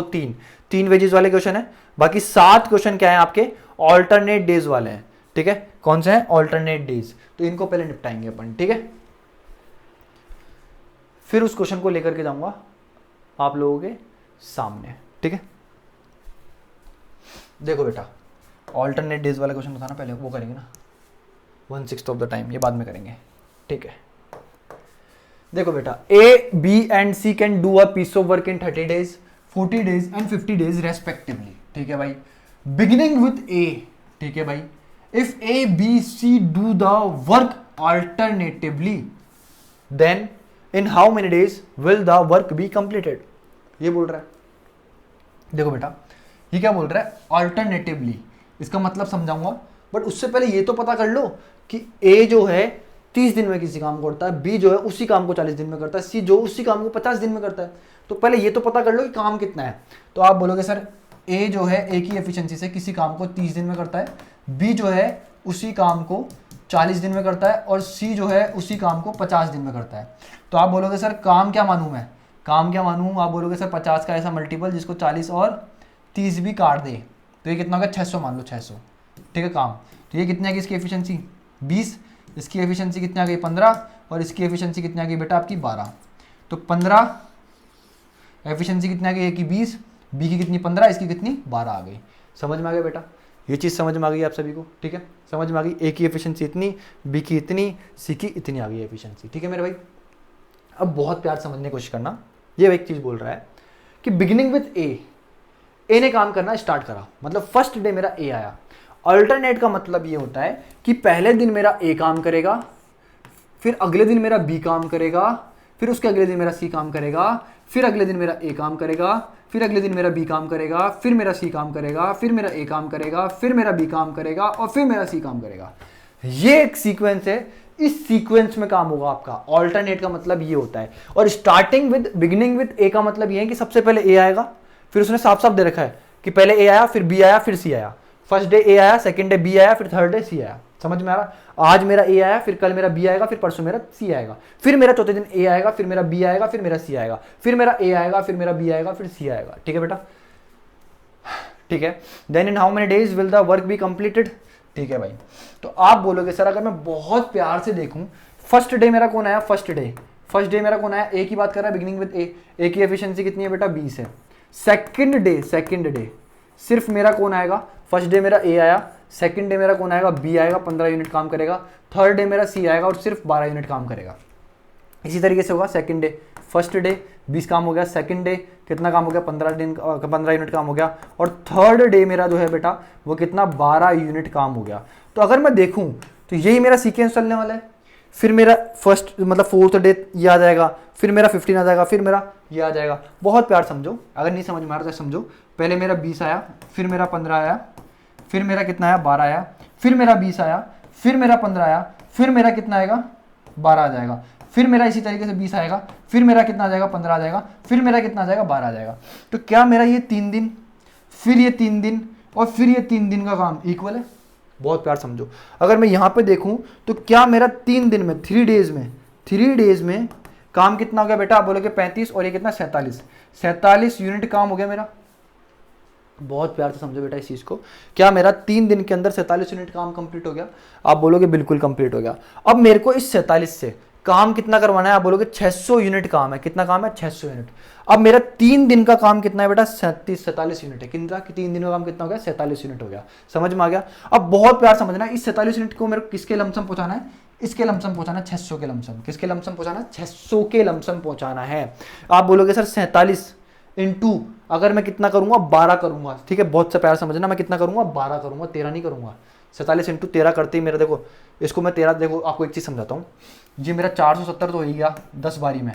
3 वेजेस वाले क्वेश्चन है। बाकी 7 क्वेश्चन क्या है आपके ऑल्टरनेट डेज वाले हैं, ठीक है। कौन से हैं? Alternate days. तो इनको पहले निपटाएंगे अपन, ठीक है। फिर उस क्वेश्चन को लेकर के जाऊंगा आप लोगों के सामने, ठीक है। देखो बेटा, ऑल्टरनेट डेज वाला क्वेश्चन था ना, पहले वो करेंगे ना, 1/6 ऑफ द टाइम, ये बाद में करेंगे, ठीक है। देखो बेटा, A, B and C can do a piece of work in 30 days, 40 days and 50 days respectively, ठीक है भाई। बिगिनिंग विथ A, ठीक है भाई। If A, B, C do the work alternatively, then in how many days will the work be completed, ये बोल रहा है। देखो बेटा, ये क्या बोल रहा है? अल्टरनेटिवली। इसका मतलब समझाऊंगा, बट उससे पहले ये तो पता कर लो कि A जो है 30 दिन में किसी काम को करता है, B जो है उसी काम को 40 दिन में करता है, C जो उसी काम को 50 दिन में करता है। तो पहले ये तो पता कर लो कि काम कितना है। तो आप बोलोगे सर A जो है A की एफिशिएंसी से किसी काम को 30 दिन में करता है, B जो है उसी काम को 40 दिन में करता है और C जो है उसी काम को 50 दिन में करता है। तो आप बोलोगे सर काम क्या मानूं मैं? काम क्या मानूं? आप बोलोगे सर 50 का ऐसा मल्टीपल जिसको 40 और 30 भी काट दे, तो ये कितना होगा 600 मान लो, 600, ठीक है काम। तो ये कितनी आ गई इसकी एफिशिएंसी 20, इसकी एफिशिएंसी कितनी आ गई 15 और इसकी एफिशिएंसी कितनी आ गई बेटा आपकी 12। तो 15 एफिशिएंसी कितनी आ गई? ए की 20, बी की कितनी 15, इसकी कितनी 12 आ गई। समझ में आ गया बेटा? ये चीज़ समझ में आ गई आप सभी को, ठीक है। समझ में आ गई, ए की एफिशिएंसी इतनी, बी की इतनी, सी की इतनी आ गई एफिशिएंसी, ठीक है मेरे भाई। अब बहुत प्यार समझने की कोशिश करना। ये एक चीज़ बोल रहा है कि बिगिनिंग विथ ए ने काम करना स्टार्ट करा, मतलब फर्स्ट डे मेरा ए आया। अल्टरनेट का मतलब ये होता है कि पहले दिन मेरा ए काम करेगा, फिर अगले दिन मेरा बी काम करेगा, फिर उसके अगले दिन मेरा सी काम करेगा, फिर अगले दिन मेरा ए काम करेगा, फिर अगले दिन मेरा बी काम करेगा, फिर मेरा सी काम करेगा, फिर मेरा ए काम करेगा, फिर मेरा बी काम करेगा और फिर मेरा सी काम करेगा। ये एक सीक्वेंस है, इस सीक्वेंस में काम होगा आपका। ऑल्टरनेट का मतलब ये होता है। और स्टार्टिंग विद बिगिनिंग विद ए का मतलब ये है कि सबसे पहले ए आएगा, फिर उसने साफ साफ दे रखा है कि पहले ए आया, फिर बी आया, फिर सी आया। फर्स्ट डे ए आया, सेकंड डे बी आया, फिर थर्ड डे सी आया। समझ में आ रहा? आज मेरा ए आया, फिर कल मेरा बी आएगा, फिर परसों मेरा सी आएगा, फिर मेरा चौथे दिन ए आएगा, फिर मेरा बी आएगा, फिर मेरा सी आएगा, फिर मेरा ए आएगा, फिर मेरा बी आएगा, फिर सी आएगा। ठीक है बेटा, ठीक है। Then in how many days will the work be completed? ठीक है भाई, तो आप बोलोगे सर अगर मैं बहुत प्यार से देखूं, फर्स्ट डे मेरा कौन आया? फर्स्ट डे मेरा कौन आया? ए की बात कर रहा है, बिगिनिंग विद ए की एफिशिएंसी कितनी है बेटा? 20 है। सेकंड डे सिर्फ मेरा कौन आएगा? फर्स्ट डे मेरा ए आया, सेकंड डे मेरा कौन आएगा? बी आएगा, 15 यूनिट काम करेगा। थर्ड डे मेरा सी आएगा और सिर्फ 12 यूनिट काम करेगा। इसी तरीके से होगा सेकंड डे, फर्स्ट डे 20 काम हो गया, सेकंड डे कितना काम हो गया? 15 यूनिट काम हो गया, और थर्ड डे मेरा जो है बेटा वो कितना? 12 यूनिट काम हो गया। तो अगर मैं देखूं तो यही मेरा सीक्वेंस चलने वाला है। फिर मेरा फर्स्ट मतलब फोर्थ डे ये आ जाएगा, फिर मेरा 15 आ जाएगा, फिर मेरा ये आ जाएगा। बहुत प्यार समझो, अगर नहीं समझ में आ रहा तो समझो। पहले मेरा 20 आया, फिर मेरा 15 आया, फिर मेरा कितना आया? 12 आया, फिर मेरा 20 आया, फिर मेरा 15 आया, फिर मेरा कितना आएगा? 12 आ जाएगा, फिर मेरा इसी तरीके से 20 आएगा, फिर मेरा कितना आ जाएगा? 15 आ जाएगा, फिर मेरा कितना आ जाएगा? 12 आ जाएगा। तो क्या मेरा ये 3 दिन, फिर ये 3 दिन और फिर ये 3 दिन का काम इक्वल है? बहुत प्यार समझो, अगर मैं यहाँ पे देखूं तो क्या मेरा 3 दिन में 3 डेज में काम कितना हो गया बेटा? आप बोलोगे 35 और ये कितना? 47 यूनिट काम हो गया मेरा। बहुत प्यार से समझो बेटा इस चीज को, क्या मेरा 3 दिन के अंदर 47 यूनिट काम कंप्लीट हो गया? आप बोलोगे बिल्कुल कंप्लीट हो गया। अब मेरे को इस 47 से काम कितना करवाना है? आप बोलोगे 600 यूनिट काम है। कितना काम है? 600 यूनिट। अब मेरा 3 दिन का काम कितना है बेटा? 47 यूनिट है। कितना? 3 दिन का काम कितना हो गया? 47 यूनिट हो गया। समझ में आ गया? अब बहुत प्यार समझना, इस 47 यूनिट को मेरे को किसके लमसम पहुंचाना है? इसके लमसम पहुंचाना, 600 के लमसम। किसके लमसम पहुंचाना? 600 के लमसम पहुंचाना है। आप बोलोगे सर 47 इंटू अगर मैं कितना करूंगा? 12 करूंगा। ठीक है, बहुत सा प्यार समझना, मैं कितना करूंगा? 12 करूंगा, 13 नहीं करूंगा। 47 इंटू 13 करते ही मेरा, देखो इसको मैं 13, देखो आपको एक चीज समझाता हूँ। जी मेरा 470 तो हो ही गया 10 बारी में।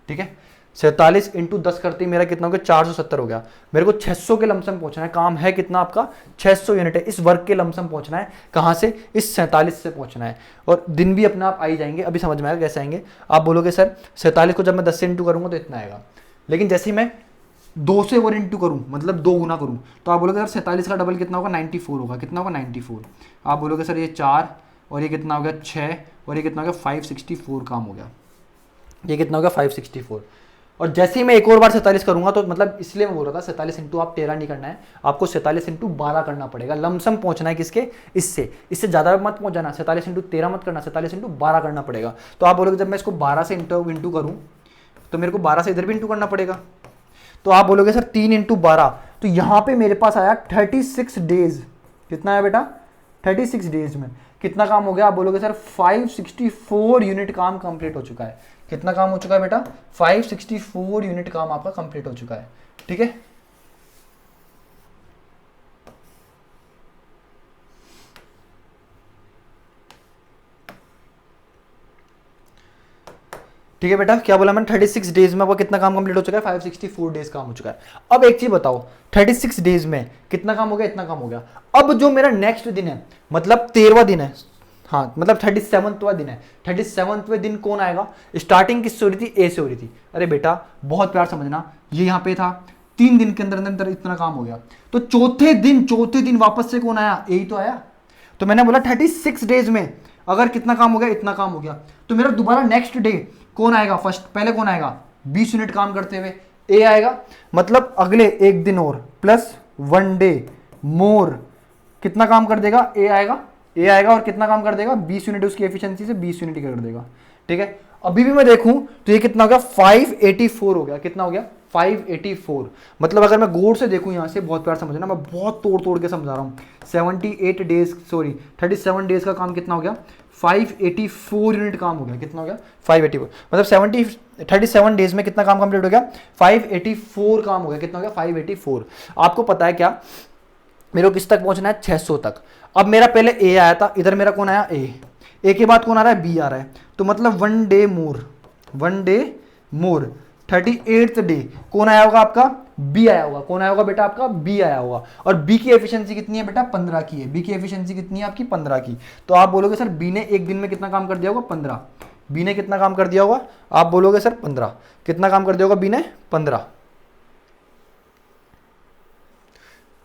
ठीक है, 47 इंटू 10 करते ही मेरा कितना हो गया? 470 हो गया। मेरे को 600 के लमसम पहुंचना है। काम है कितना आपका? 600 यूनिट है। इस वर्क के लमसम पहुंचना है। कहां से? इस 47 से पहुंचना है। और दिन भी अपने आप आ ही जाएंगे। अभी समझ में आएगा कैसे आएंगे। आप बोलोगे सर 47 को जब मैं 10 से इंटू करूंगा तो इतना आएगा, लेकिन जैसे ही मैं 2 से और इंटू करूँ, मतलब 2 गुना करूँ, तो आप बोलोगे सर 47 का डबल कितना होगा? 94 होगा। कितना होगा? 94। आप बोलोगे सर ये 4 और ये कितना हो गया? 6 और ये कितना हो गया? 564 काम हो गया। ये कितना हो गया? 564। और जैसे ही मैं एक और बार 47 करूंगा, तो मतलब इसलिए मैं बोल रहा था 47 इंटू आप 13 नहीं करना है, आपको 47 इंटू 12 करना पड़ेगा। लमसम पहुंचना है किसके? इससे ज़्यादा मत पहुंच जाना। 47 इंटू 13 मत करना, 47 इंटू 12 करना पड़ेगा। तो आप बोलोगे जब मैं इसको 12 से इंटू करूँ तो मेरे को 12 से इधर भी इंटू करना पड़ेगा। तो आप बोलोगे सर 3 इंटू 12, तो यहां पे मेरे पास आया 36 डेज। कितना है बेटा? 36 डेज में कितना काम हो गया? आप बोलोगे सर 564 यूनिट काम कंप्लीट हो चुका है। कितना काम हो चुका है बेटा? 564 यूनिट काम आपका कंप्लीट हो चुका है। ठीक है, ठीक है बेटा, क्या बोला मैंने? 36 डेज में आपका कितना काम कंप्लीट हो चुका है? 564 डेज काम हो चुका है। अब एक चीज बताओ, 36 डेज में कितना काम हो गया? इतना काम हो गया। अब जो मेरा नेक्स्ट दिन है, मतलब 13वां दिन है, हाँ मतलब 37वां दिन है, 37वें दिन कौन आएगा? स्टार्टिंग किससे हो रही थी? ए से हो रही थी। अरे बेटा बहुत प्यार समझना, ये यहाँ पे था, 3 दिन के अंदर अंदर इतना काम हो गया। तो चौथे दिन वापस से कौन आया? ए ही तो आया। तो मैंने बोला 36 डेज में अगर कितना काम हो गया? इतना काम हो गया। तो मेरा दोबारा नेक्स्ट डे कौन आएगा? फर्स्ट पहले कौन आएगा? 20 यूनिट काम करते हुए ए आएगा। मतलब अगले एक दिन और प्लस 1 डे मोर कितना काम कर देगा? ए आएगा और कितना काम कर देगा? 20 यूनिट, उसकी एफिशिएंसी से 20 यूनिट कर देगा। ठीक है, अभी भी मैं देखूं तो ये कितना हो गया? 584 हो गया। कितना हो गया? 584। मतलब अगर मैं गौर से देखूं यहां से, बहुत प्यार समझना, मैं बहुत तोड़ के समझा रहा हूं। 37 डेज का काम कितना हो गया? 584 यूनिट काम हो गया। कितना हो गया? 584। मतलब 37 डेज में कितना काम कंप्लीट हो गया? 584 काम हो गया। कितना हो गया? 584। आपको पता है क्या, मेरे को किस तक पहुंचना है? 600 तक। अब मेरा पहले ए आया था, इधर मेरा कौन आया? ए के बाद कौन आ रहा है? बी आ रहा है। तो मतलब 1 डे मोर 38th डे कौन आया होगा? आपका बी आया होगा। कौन आया होगा बेटा? आपका बी आया होगा। और बी की एफिशिएंसी कितनी है बेटा? 15 की है। बी की एफिशिएंसी कितनी है आपकी? 15 की। तो आप बोलोगे सर बी ने एक दिन में कितना काम कर दिया होगा? 15। बी ने कितना काम कर दिया होगा? आप बोलोगे सर 15। कितना काम कर दिया होगा बी ने? 15।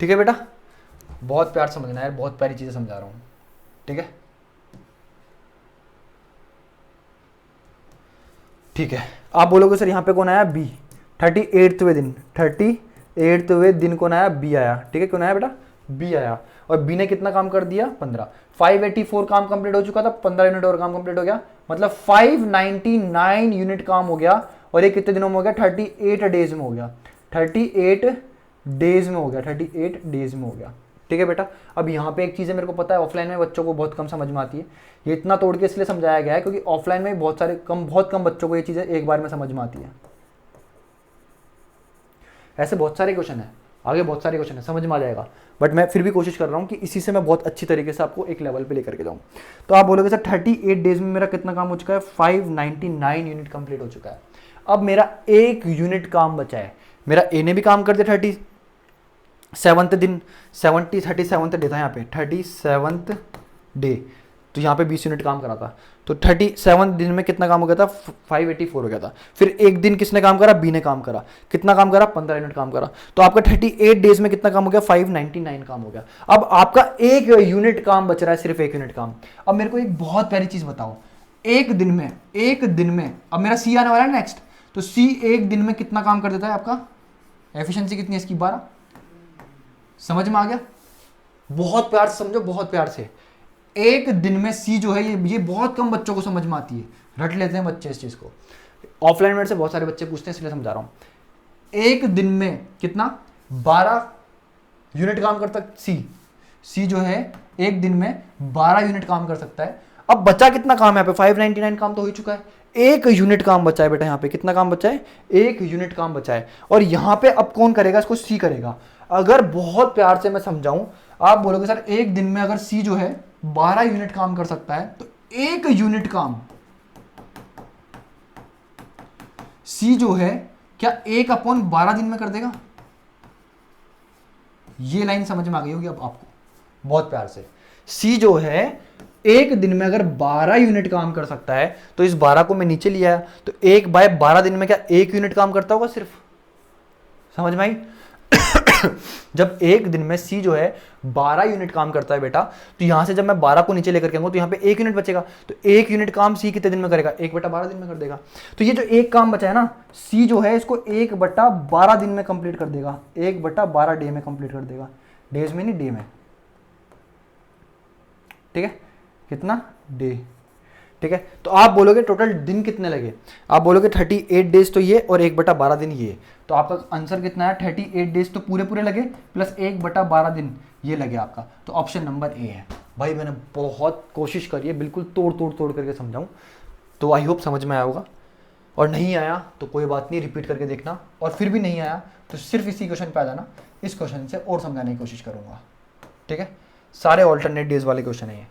ठीक है बेटा, बहुत प्यार समझना है, बहुत प्यारी चीजें समझा रहा हूं, ठीक है। ठीक है, आप बोलोगे सर यहाँ पे कौन आया, बी, 38वें दिन, 38वें दिन कौन आया, बी आया, ठीक है। कौन आया बेटा, बी आया, और बी ने कितना काम कर दिया, 15, 584 काम कंप्लीट हो चुका था, 15 यूनिट और काम कंप्लीट हो गया, मतलब 599 यूनिट काम हो गया, और ये कितने दिनों में हो गया, 38 डेज में हो गया, 38 डेज में हो गया, 38 डेज में हो गया, ठीक है बेटा। अब यहाँ पे एक चीज़ है, मेरे को पता है ऑफलाइन में बच्चों को बहुत कम समझ में आती है, ये इतना तोड़ के इसलिए समझाया गया है क्योंकि ऑफलाइन में बहुत कम बच्चों को ये चीज़ें एक बार में समझ में आती है। ऐसे बहुत सारे क्वेश्चन है, आगे बहुत सारे क्वेश्चन है, समझ में आ जाएगा, बट मैं फिर भी कोशिश कर रहा हूँ कि इसी से मैं बहुत अच्छी तरीके से आपको एक लेवल पे लेकर के जाऊँ। तो आप बोलोगे सर 38 डेज में मेरा कितना काम हो चुका है, 599 यूनिट कंप्लीट हो चुका है। अब मेरा एक यूनिट काम बचा है, मेरा ए ने भी काम कर दिया 37th दिन, 37th डे था यहाँ पे, 37th डे, तो यहाँ पे 20 यूनिट काम करा था, तो 37 दिन में कितना काम हो गया था, 584 हो गया था। फिर एक दिन किसने काम करा, बी ने काम करा, कितना काम करा, 15 यूनिट काम करा, तो आपका 38 डेज में कितना काम हो गया, 599 काम हो गया। अब आपका एक यूनिट काम बच रहा है, सिर्फ एक यूनिट काम। अब मेरे को एक बहुत प्यारी चीज बताओ, एक दिन में अब मेरा सी आने वाला है नेक्स्ट, तो सी एक दिन में कितना काम कर देता है आपका, एफिशिएंसी कितनी है इसकी, 12, समझ में आ गया, बहुत प्यार से समझो, बहुत प्यार से। एक दिन में सी जो है, ये बहुत कम बच्चों को समझ में आती है, रट लेते हैं बच्चे इस चीज को, ऑफलाइन में से बहुत सारे बच्चे पूछते हैं इसलिए समझा रहा हूं। एक दिन में कितना, 12 यूनिट काम करता है सी जो है एक दिन में 12 यूनिट काम कर सकता है। अब बचा कितना काम है यहाँ पे, 599 काम तो हो ही चुका है, एक यूनिट काम बचा है बेटा, यहाँ पे कितना काम बचा है, एक यूनिट काम बचा है, और यहाँ पे अब कौन करेगा, इसको सी करेगा। अगर बहुत प्यार से मैं समझाऊं, आप बोलोगे सर एक दिन में अगर सी जो है 12 यूनिट काम कर सकता है, तो एक यूनिट काम सी जो है क्या 1/12 दिन में कर देगा, ये लाइन समझ में आ गई होगी अब आपको बहुत प्यार से। सी जो है एक दिन में अगर 12 यूनिट काम कर सकता है, तो इस 12 को मैं नीचे लिया, तो 1/12 दिन में क्या एक यूनिट काम करता होगा सिर्फ, समझ में आई। जब एक दिन में सी जो है 12 यूनिट काम करता है बेटा, तो यहां से जब मैं 12 को नीचे लेकर के आऊंगा तो यहां पे एक यूनिट बचेगा, तो एक यूनिट काम सी कितने दिन में करेगा, 1/12 दिन में कर देगा। तो ये जो एक काम बचा है ना, सी जो है इसको 1/12 दिन में कंप्लीट कर देगा, 1/12 डे में कंप्लीट कर देगा, डेज में नहीं डे में, ठीक है, कितना डे, ठीक है। तो आप बोलोगे टोटल दिन कितने लगे, आप बोलोगे 38 डेज तो ये और 1/12 दिन ये, तो आपका आंसर कितना है, 38 डेज तो पूरे लगे प्लस 1/12 दिन ये लगे आपका, तो ऑप्शन नंबर ए है। भाई मैंने बहुत कोशिश करी है, बिल्कुल तोड़ करके समझाऊं, तो आई होप समझ में आया होगा, और नहीं आया तो कोई बात नहीं, रिपीट करके देखना, और फिर भी नहीं आया तो सिर्फ इसी क्वेश्चन पे आ जाना, इस क्वेश्चन से और समझाने की कोशिश करूंगा, ठीक है। सारे ऑल्टरनेट डेज वाले क्वेश्चन है ये।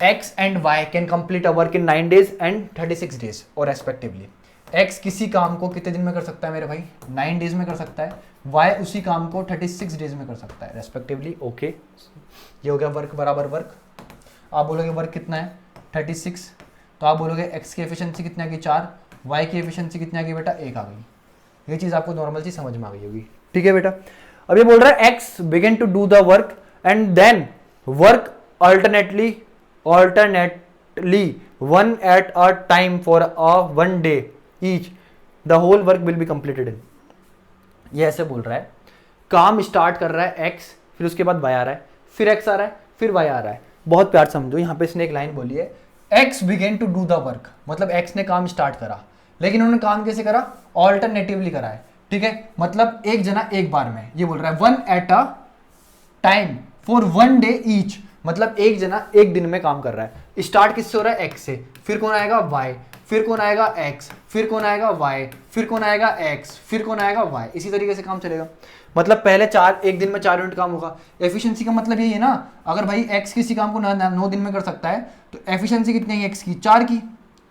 X and Y can complete a work in 9 days and 36 days और respectively. X किसी काम को कितने दिन में कर सकता है मेरे भाई, 9 डेज में कर सकता है, Y उसी काम को 36 डेज में कर सकता है रेस्पेक्टिवली। ओके, ये हो गया वर्क बराबर वर्क। आप बोलोगे वर्क कितना है 36, तो आप बोलोगे X की एफिशिएंसी कितनी आ गई 4, Y की एफिशिएंसी कितनी आ गई बेटा 1 आ गई। ये चीज़ आपको नॉर्मल चीज समझ में आ गई होगी, ठीक है बेटा। अब ये बोल रहा है X begin to do the work and then work alternately one at a time for a 1 day each, the whole work will be completed in। ये ऐसे बोल रहा है, काम स्टार्ट कर रहा है x, फिर उसके बाद y आ रहा है, फिर x आ रहा है, फिर y आ रहा है। बहुत प्यार समझो, यहाँ पे इसने एक लाइन बोली है, x began to do the work, मतलब x ने काम स्टार्ट करा, लेकिन उन्होंने काम कैसे करा, ऑल्टरनेटिवली करा है, ठीक है। मतलब एक जना एक बार में, ये बोल रहा है 1 at a time for 1 day each, मतलब एक जना एक दिन में काम कर रहा है। स्टार्ट किससे हो रहा है, x से, फिर कौन आएगा y, फिर कौन आएगा x, फिर कौन आएगा y, फिर कौन आएगा x, फिर कौन आएगा y, इसी तरीके से काम चलेगा। मतलब पहले एक दिन में 4 यूनिट काम होगा। एफिशिएंसी का मतलब यही है ना, अगर भाई x किसी काम को 9 दिन में कर सकता है, तो एफिशिएंसी कितनी है x की,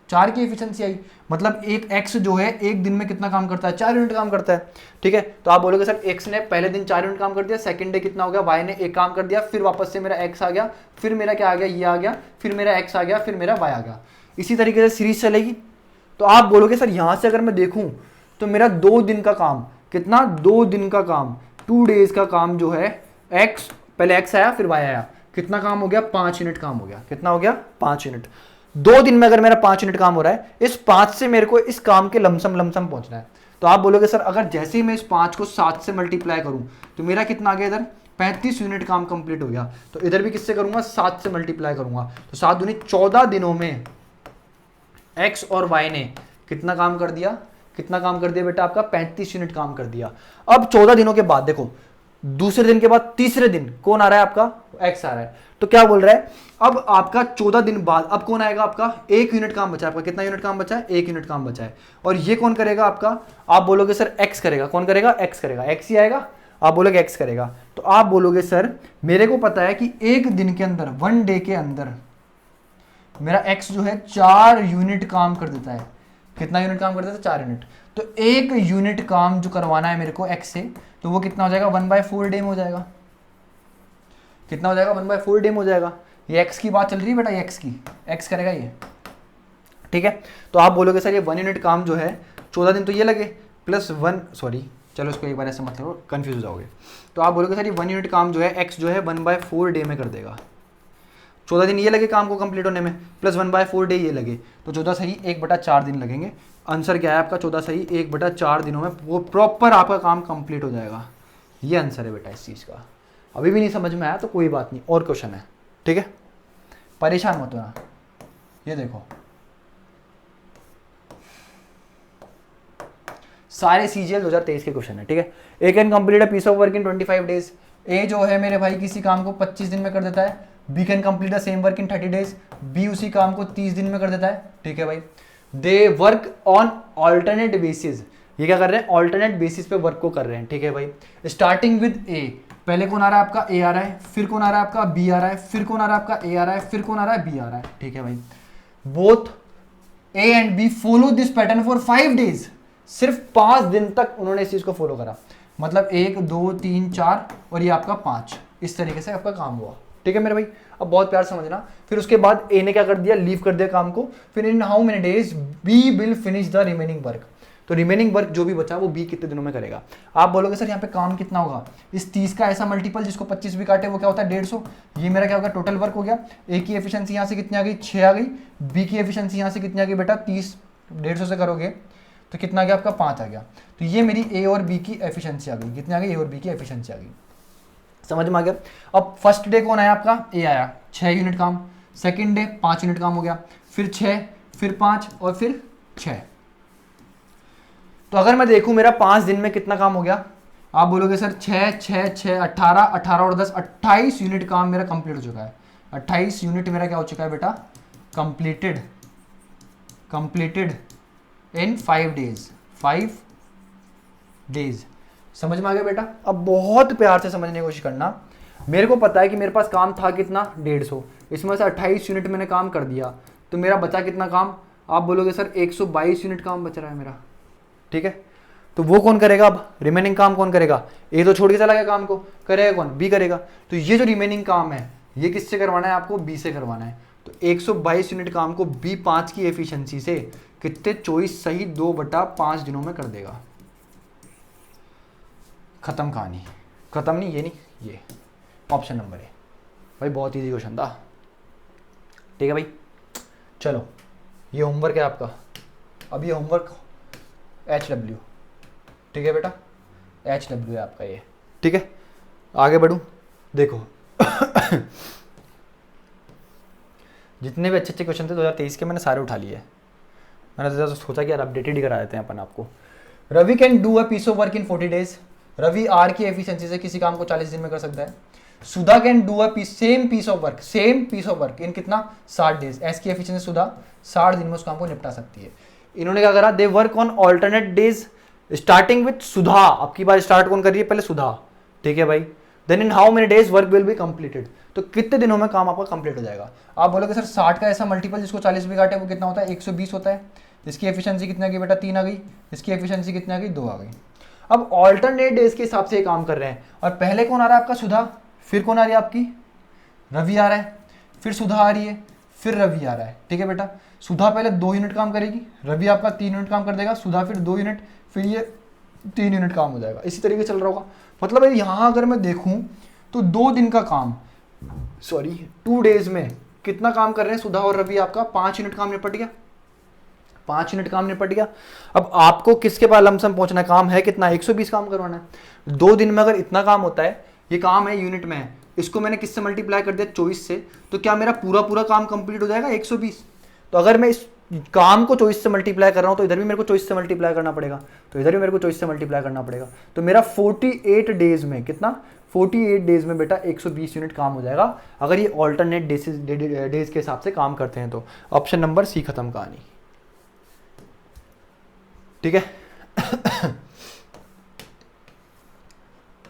4 की एफिशिएंसी आई, मतलब एक x जो है एक दिन में कितना काम करता है, 4 यूनिट काम करता है, ठीक है। तो आप बोलोगे सर x ने पहले दिन 4 यूनिट काम कर दिया, सेकंड डे कितना हो गया, y ने 1 काम कर दिया, फिर वापस से मेरा x आ गया, फिर मेरा क्या आ गया, ये आ गया, फिर मेरा x आ गया, फिर मेरा y आ गया, इसी तरीके से सीरीज चलेगी। तो आप बोलोगे सर यहाँ से अगर मैं देखूँ तो मेरा 2 दिन का काम, कितना, 2 दिन का काम 2 डेज का काम जो है x, पहले x आया फिर y आया, कितना काम हो गया, 5 यूनिट काम हो गया। कितना हो गया, 5 यूनिट। 2 दिन में अगर मेरा 5 यूनिट काम हो रहा है, इस 5 से मेरे को इस काम के लमसम पहुंचना है। तो आप बोलोगे सर अगर जैसे ही मैं इस 5 को 7 से मल्टीप्लाई करूं तो मेरा कितना आ गया, इधर 35 यूनिट काम कंप्लीट हो गया। तो इधर भी किससे करूंगा, 7 से मल्टीप्लाई करूंगा। तो 7 दूनी 14 दिनों में x और y ने कितना काम कर दिया, कितना काम कर दिया बेटा, आपका 35 यूनिट काम कर दिया। अब 14 दिनों के बाद देखो, दूसरे दिन के बाद तीसरे दिन कौन आ रहा है, आपका x आ रहा है। तो क्या बोल रहा है, अब आपका 14 दिन बाद अब कौन आएगा, आपका 1 यूनिट काम बचा है। आपका कितना यूनिट काम बचा है, 1 यूनिट काम बचा है। और ये कौन करेगा आपका, आप बोलोगे सर x करेगा। कौन करेगा, x करेगा। x ही आएगा, आप बोलोगे x करेगा। तो आप बोलोगे सर मेरे को पता है कि एक दिन के अंदर, 1 डे के अंदर मेरा x जो है 4 यूनिट काम कर देता है। कितना यूनिट काम कर देता है, 4 यूनिट। तो 1 यूनिट काम जो करवाना है मेरे को x से, तो वो कितना हो जाएगा, 1/4 डे में हो जाएगा। कितना हो जाएगा, 1/4 डे में हो जाएगा। ये x की बात चल रही है बेटा, ये x की, x करेगा ये, ठीक है। तो आप बोलोगे सर ये 1 यूनिट काम जो है 14 दिन तो ये लगे प्लस 1, सॉरी चलो इसको एक बार ऐसे मत करो, कंफ्यूज हो जाओगे। तो आप बोलोगे सर ये 1 यूनिट काम जो है x जो है 1/4 डे में कर देगा। 14 दिन ये लगे काम को कंप्लीट होने में, प्लस 1/4 डे ये लगे, तो 14 सही 1/4 दिन लगेंगे। आंसर क्या है आपका, 14 सही 1/4 दिनों में वो प्रॉपर आपका काम कंप्लीट हो जाएगा। ये आंसर है बेटा इस चीज़ का। अभी भी नहीं समझ में आया तो कोई बात नहीं, और क्वेश्चन है, ठीक है, परेशान मत होना। ये देखो सारे CGL 2023 के क्वेश्चन है, ठीक है। A can complete a piece of work in 25 days. A जो है मेरे भाई किसी काम को 25 दिन में कर देता है। B can complete the same work in 30 days. B उसी काम को 30 दिन में कर देता है, ठीक है भाई। दे वर्क ऑन ऑल्टरनेट बेसिस। ये क्या कर रहे हैं, ऑल्टरनेट बेसिस पे वर्क को कर रहे हैं, ठीक है भाई। स्टार्टिंग विद ए, पहले कौन आ रहा है आपका, ए आ रहा है, फिर कौन आ रहा है आपका, बी आ रहा है, फिर कौन आ रहा है आपका, ए आ रहा है, फिर कौन आ रहा है, बी आ रहा है, ठीक है भाई। Both A and B follow this pattern for 5 days. सिर्फ 5 दिन तक उन्होंने इस चीज को फॉलो करा, मतलब 1 2 3 4 और ये आपका 5, इस तरीके से आपका काम हुआ, ठीक है मेरे भाई। अब बहुत प्यार समझना। फिर उसके बाद ए ने क्या कर दिया, लीव कर दिया काम को। फिर in how many days B will finish the remaining work. तो रिमेनिंग वर्क जो भी बचा वो बी कितने दिनों में करेगा। आप बोलोगे सर यहाँ पे काम कितना होगा, इस 30 का ऐसा मल्टीपल जिसको 25 भी काटे वो क्या होता है 150। ये मेरा क्या होगा, टोटल वर्क हो गया। ए की एफिशिएंसी यहाँ से कितनी आ गई, 6 आ गई। बी की एफिशिएंसी यहाँ से कितनी आ गई बेटा, 30, 150 से करोगे तो कितना आ गया आपका, 5 आ गया। तो ये मेरी ए और बी की एफिशिएंसी आ गई। कितनी आ गई, ए और बी की एफिशिएंसी आ गई। समझ में आ गया। अब फर्स्ट डे कौन आया आपका, ए आया, 6 यूनिट काम। सेकंड डे 5 यूनिट काम हो गया, फिर 6, फिर 5 और फिर 6। तो अगर मैं देखूं मेरा 5 दिन में कितना काम हो गया, आप बोलोगे सर 6 6 6 18, 18 और 10 28 यूनिट काम मेरा कंप्लीट हो चुका है। 28 यूनिट मेरा क्या हो चुका है बेटा, कंप्लीटेड इन 5 डेज। 5 डेज समझ में आ गया बेटा। अब बहुत प्यार से समझने की कोशिश करना। मेरे को पता है कि मेरे पास काम था कितना, 150, इसमें से 28 यूनिट मैंने काम कर दिया, तो मेरा बचा कितना काम, आप बोलोगे सर 122 यूनिट काम बच रहा है मेरा, ठीक है। तो वो कौन करेगा, अब रिमेनिंग काम कौन करेगा, ए तो छोड़ के चला गया काम को, करेगा कौन, बी करेगा। तो ये जो रिमेनिंग काम है ये किससे करवाना है आपको, बी से करवाना है। तो 122 यूनिट काम को बी 5 की एफिशिएंसी से कितने, 24 सही 2/5 दिनों में कर देगा। खत्म कहानी, खत्म नहीं, ये नहीं, ये ऑप्शन नंबर है भाई। बहुत इजी क्वेश्चन था, ठीक है भाई। चलो ये होमवर्क है आपका। अब ये होमवर्क HW, ठीक है बेटा, HW है आपका ये, ठीक है। आगे बढ़ूं, देखो जितने भी अच्छे अच्छे क्वेश्चन थे 2023 के मैंने सारे उठा लिए। मैंने सोचा कि यार अपडेटेड ही करा देते हैं अपन आपको। Ravi can do a piece of work in 40 days. Ravi R की एफिशिएंसी से किसी काम को 40 दिन में कर सकता है। Sudha can do a same piece of work in कितना, 60 डेज। एस की एफिशिएंसी सुधा 60 दिन में उस काम को निपटा सकती है। इन्होंने क्या करा, they work on alternate days starting with Sudha. आपकी बात स्टार्ट कौन कर रही है, पहले सुधा, ठीक है भाई। Then in how many days work will be completed. तो कितने दिनों में काम आपका कंप्लीट हो जाएगा। आप बोलोगे सर 60 का ऐसा मल्टीपल जिसको 40 भी काटे वो कितना होता है, 120 होता है। इसकी एफिशिएंसी कितनी आ गई बेटा, 3 आ गई। इसकी एफिशिएंसी कितनी आ गई, 2 आ गई। अब ऑल्टरनेट डेज के हिसाब से ये काम कर रहे हैं। और पहले कौन आ रहा है आपका, सुधा, फिर कौन आ रही है आपकी, रवि आ रहा है, फिर सुधा आ रही है, फिर रवि आ रहा है, ठीक है बेटा। सुधा पहले 2 यूनिट काम करेगी, रवि आपका 3 यूनिट काम कर देगा, सुधा फिर 2 यूनिट, फिर ये 3 यूनिट काम हो जाएगा। इसी तरीके से चल रहा होगा। मतलब यहाँ अगर मैं देखूँ तो 2 दिन का काम, सॉरी 2 डेज में कितना काम कर रहे हैं सुधा और रवि? आपका 5 यूनिट काम निपट गया, 5 यूनिट काम निपट गया। अब आपको किसके पास लमसम पहुंचना है? काम है कितना? 120 काम करवाना है। 2 दिन में अगर इतना काम होता है, ये काम है यूनिट में है, इसको मैंने किससे मल्टीप्लाई कर दिया? 24 से, तो क्या मेरा पूरा काम कंप्लीट हो जाएगा 120? तो अगर मैं इस काम को 24 से मल्टीप्लाई कर रहा हूं तो इधर भी मेरे को 24 से मल्टीप्लाई करना पड़ेगा, तो इधर भी मेरे को 24 से मल्टीप्लाई करना पड़ेगा। तो मेरा 48 डेज में कितना? 48 डेज में बेटा 120 यूनिट काम हो जाएगा, अगर ये ऑल्टरनेट डेज के हिसाब से काम करते हैं तो। ऑप्शन नंबर सी खत्म कहानी। ठीक है।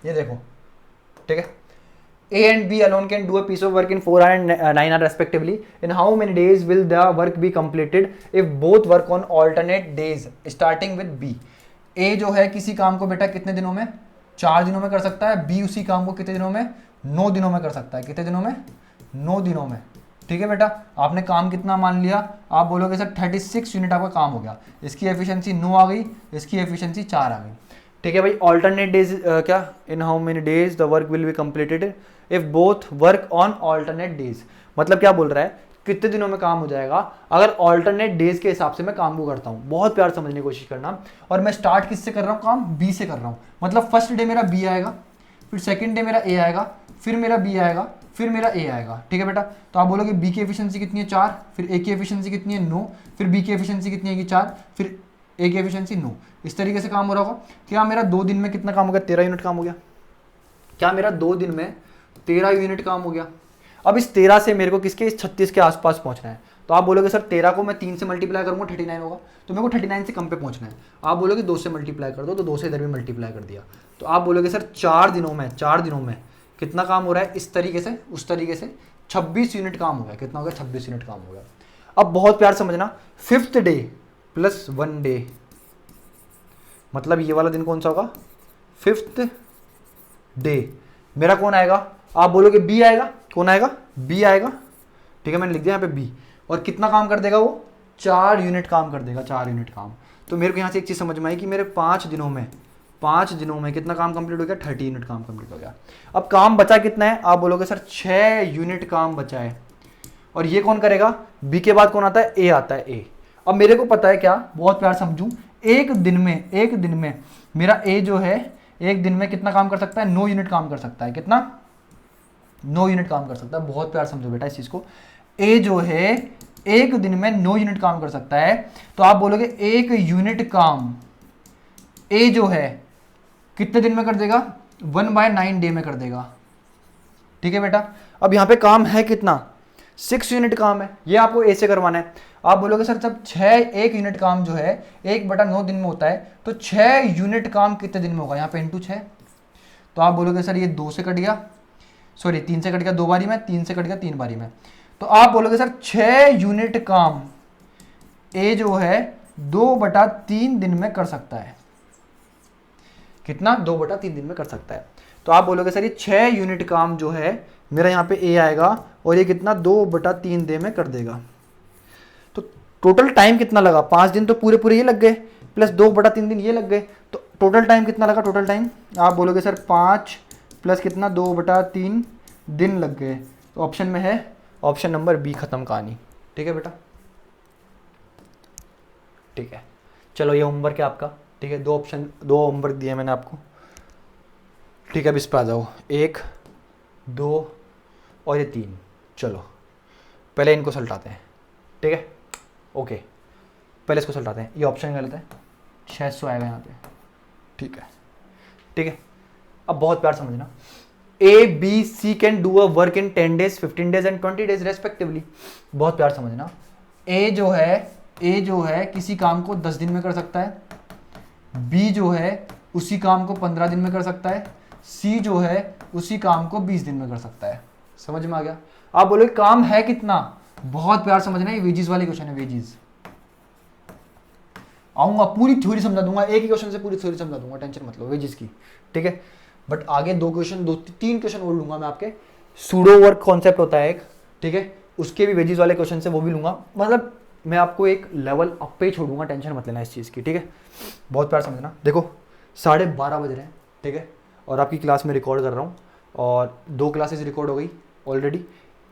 ये देखो, ठीक है, A and B alone can do a piece of work in 4 hours and 9 hours respectively. In how many days will the work be completed if both work on alternate days starting with B? A जो है किसी काम को बेटा कितने दिनों में? 4 दिनों में कर सकता है। B उसी काम को कितने दिनों में? 9 दिनों में कर सकता है। कितने दिनों में? 9 दिनों में। ठीक है बेटा, आपने काम कितना मान लिया? आप बोलोगे सर 36 यूनिट आपका काम हो गया। इसकी एफिशिएंसी 9 आ गई, इसकी एफिशिएंसी 4 आ गई। ठीक है भाई, ऑल्टरनेट डेज क्या? इन how many days the work will be completed if both work on alternate days. मतलब क्या बोल रहा है? कितने दिनों में काम हो जाएगा अगर ऑल्टरनेट डेज के हिसाब से मैं काम को करता हूँ। बहुत प्यार समझने की कोशिश करना। और मैं स्टार्ट किससे कर रहा हूँ? काम बी से कर रहा हूँ। मतलब फर्स्ट डे मेरा बी आएगा, फिर सेकेंड डे मेरा ए आएगा, फिर मेरा बी आएगा, फिर मेरा ए आएगा। ठीक है बेटा, तो आप बोलोगे बी की एफिशिएंसी कितनी है? 4, फिर ए की एफिशिएंसी कितनी है? 9, फिर बी की एफिशिएंसी कितनी है? 4, फिर ए की एफिशिएंसी 9। इस तरीके से काम हो रहा होगा। क्या मेरा 2 दिन में कितना काम हो गया? 13 यूनिट काम हो गया। क्या मेरा 2 दिन में 13 यूनिट काम हो गया? अब इस 13 से मेरे को किसके? इस 36 के आसपास पहुंचना है। तो आप बोलोगे सर 13 को मैं 3 से मल्टीप्लाई करूंगा 39 होगा, तो मेरे को 39 से कम पे पहुंचना है। आप बोलोगे 2 से मल्टीप्लाई कर दो, तो 2 से इधर भी मल्टीप्लाई कर दिया। तो आप बोलोगे सर 4 दिनों में कितना काम हो रहा है? इस तरीके से, उस तरीके से 26 यूनिट काम हो गया। कितना हो गया? 26 यूनिट काम हो गया। अब बहुत प्यार समझना, 5th डे प्लस 1 डे, मतलब ये वाला दिन कौन सा होगा? 5th day. मेरा कौन आएगा? आप बोलोगे बी आएगा। कौन आएगा? बी आएगा। ठीक है, मैंने लिख दिया यहाँ पे बी। और कितना काम कर देगा वो? 4 यूनिट काम कर देगा, 4 यूनिट काम। तो मेरे को यहाँ से एक चीज़ समझ में आई कि मेरे 5 दिनों में कितना काम कंप्लीट हो गया? 30 यूनिट काम कंप्लीट हो गया। अब काम बचा कितना है? आप बोलोगे सर 6 यूनिट काम बचा है। और ये कौन करेगा? बी के बाद कौन आता है? ए आता है, ए। अब मेरे को पता है क्या, बहुत प्यार समझू, एक दिन में मेरा ए जो है एक दिन में कितना काम कर सकता है? 9 यूनिट काम कर सकता है। कितना? 9 यूनिट काम कर सकता है। बहुत प्यार समझो बेटा इस चीज को। ए जो है एक दिन में 9 यूनिट काम कर सकता है। तो आप बोलोगे 1 यूनिट काम ए जो है कितने दिन में कर देगा? 1/9 डे में कर देगा। ठीक है बेटा, अब यहाँ पे काम है कितना? 6 यूनिट काम है। ये आपको ए से करवाना है। आप बोलोगे सर जब 1 यूनिट काम जो है 1/9 दिन में होता है, तो 6 यूनिट काम कितने दिन में होगा? यहाँ पे इंटू 6। तो आप बोलोगे सर ये 2 से कट गया, सॉरी 3 से कट गया 2 बारी में, 3 से कट गया 3 बारी में। तो आप बोलोगे सर 6 यूनिट काम ए जो है 2/3 दिन में कर सकता है। कितना? 2/3 दिन में कर सकता है। तो आप बोलोगे सर ये 6 यूनिट काम जो है मेरा यहाँ पे ए आएगा और ये कितना? 2/3 डे में कर देगा। तो टोटल टाइम कितना लगा? 5 दिन तो पूरे ये लग गए, प्लस 2/3 दिन ये लग गए। तो टोटल टाइम कितना लगा? टोटल टाइम आप बोलोगे सर 5 प्लस कितना? 2/3 दिन लग गए। तो ऑप्शन में है ऑप्शन नंबर बी खत्म कहानी। ठीक है बेटा, ठीक है। चलो ये होमवर्क है आपका। ठीक है, 2 होमवर्क दिए मैंने आपको। ठीक है, अब इस पर आ जाओ। 1, 2 और ये 3। चलो पहले इनको सलटाते हैं। ठीक है, ओके, पहले इसको सलटाते हैं। ये ऑप्शन गलत है, 600 आएगा यहाँ पे। ठीक है, ठीक है। अब बहुत प्यार समझना, A B C can do a work in 10 days, 15 days and 20 days respectively. बहुत प्यार समझना, ए जो है किसी काम को 10 दिन में कर सकता है, बी जो है उसी काम को 15 दिन में कर सकता है, सी जो है उसी काम को 20 दिन में कर सकता है। समझ में आ गया? आप बोलोगे काम है कितना? बहुत प्यार समझना, ये वेजीज वाले क्वेश्चन है। वेजीज आऊंगा, पूरी थ्योरी समझा दूंगा, एक ही क्वेश्चन से पूरी थ्योरी समझा दूंगा, टेंशन मत लो वेजीज की। ठीक है, बट आगे 3 क्वेश्चन और लूंगा मैं आपके। सूडो वर्क कॉन्सेप्ट होता है एक, ठीक है, उसके भी वेजीज वाले क्वेश्चन से वो भी लूंगा। मतलब मैं आपको एक लेवल अप पे छोड़ूंगा, टेंशन मत लेना इस चीज़ की। ठीक है, बहुत प्यार समझना। देखो 12:30 बज रहे हैं, ठीक है, और आपकी क्लास में रिकॉर्ड कर रहा हूँ। और 2 क्लासेस रिकॉर्ड हो गई ऑलरेडी,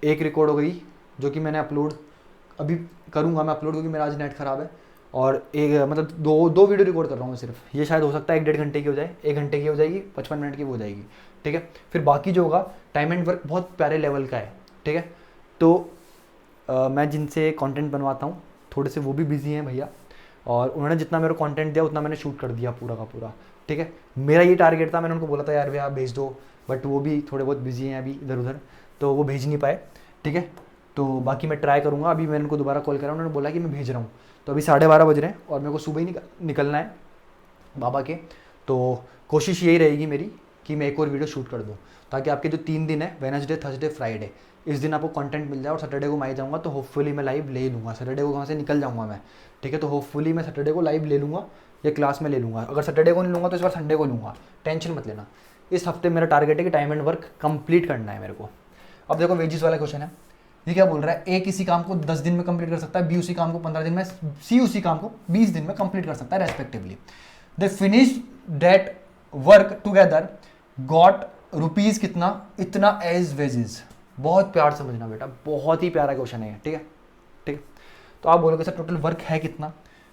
एक रिकॉर्ड हो गई जो कि मैंने अपलोड अभी करूँगा मैं अपलोड, क्योंकि मेरा आज नेट ख़राब है। और एक मतलब दो वीडियो रिकॉर्ड कर रहा हूँ मैं सिर्फ, ये शायद हो सकता है 1-1.5 घंटे की हो जाए, 1 घंटे की हो जाएगी, 55 मिनट की हो जाएगी, ठीक है। फिर बाकी जो होगा टाइम एंड वर्क बहुत प्यारे लेवल का है, ठीक है। तो मैं जिनसे कंटेंट बनवाता हूँ थोड़े से वो भी बिजी हैं भैया, और उन्होंने जितना मेरे को कंटेंट दिया उतना मैंने शूट कर दिया पूरा का पूरा, ठीक है। मेरा ये टारगेट था, मैंने उनको बोला था यार भैया आप भेज दो, बट वो भी थोड़े बहुत बिजी हैं अभी इधर उधर, तो वो भेज नहीं पाए, ठीक है। तो बाकी मैं ट्राई करूँगा। अभी मैंने उनको दोबारा कॉल करा, उन्होंने बोला कि मैं भेज रहा हूँ। तो अभी 12:30 बज रहे हैं और मेरे को सुबह ही निकलना है बाबा के। तो कोशिश यही रहेगी मेरी कि मैं एक और वीडियो शूट कर दूँ, ताकि आपके जो 3 दिन है, वेडनेसडे, थर्सडे, फ्राइडे, इस दिन आपको कंटेंट मिल जाए। और सैटरडे को मैं आई जाऊँगा तो होपफुली मैं लाइव ले लूँगा, सैटरडे को वहाँ से निकल जाऊँगा मैं, ठीक है। तो होपफुली मैं सैटरडे को लाइव ले लूँगा या क्लास में ले लूँगा। अगर सैटरडे को नहीं लूँगा तो इस बार संडे को लूँगा, टेंशन मत लेना। इस हफ्ते मेरा टारगेट है कि टाइम एंड वर्क कंप्लीट करना है मेरे को। अब देखो वेजिस वाला क्वेश्चन है, ये क्या बोल रहा है, ए किसी काम को 10 दिन में कंप्लीट कर सकता है, बी उसी काम को 15 दिन में, सी उसी काम को 20 दिन में कंप्लीट कर सकता है respectively. They finish that work together, got rupees कितना, इतना एज वेजेस। बहुत प्यार समझना बेटा, बहुत ही प्यारा क्वेश्चन है, ठीक है, ठीक है। तो आप बोलोगे सर टोटल वर्क है कितना,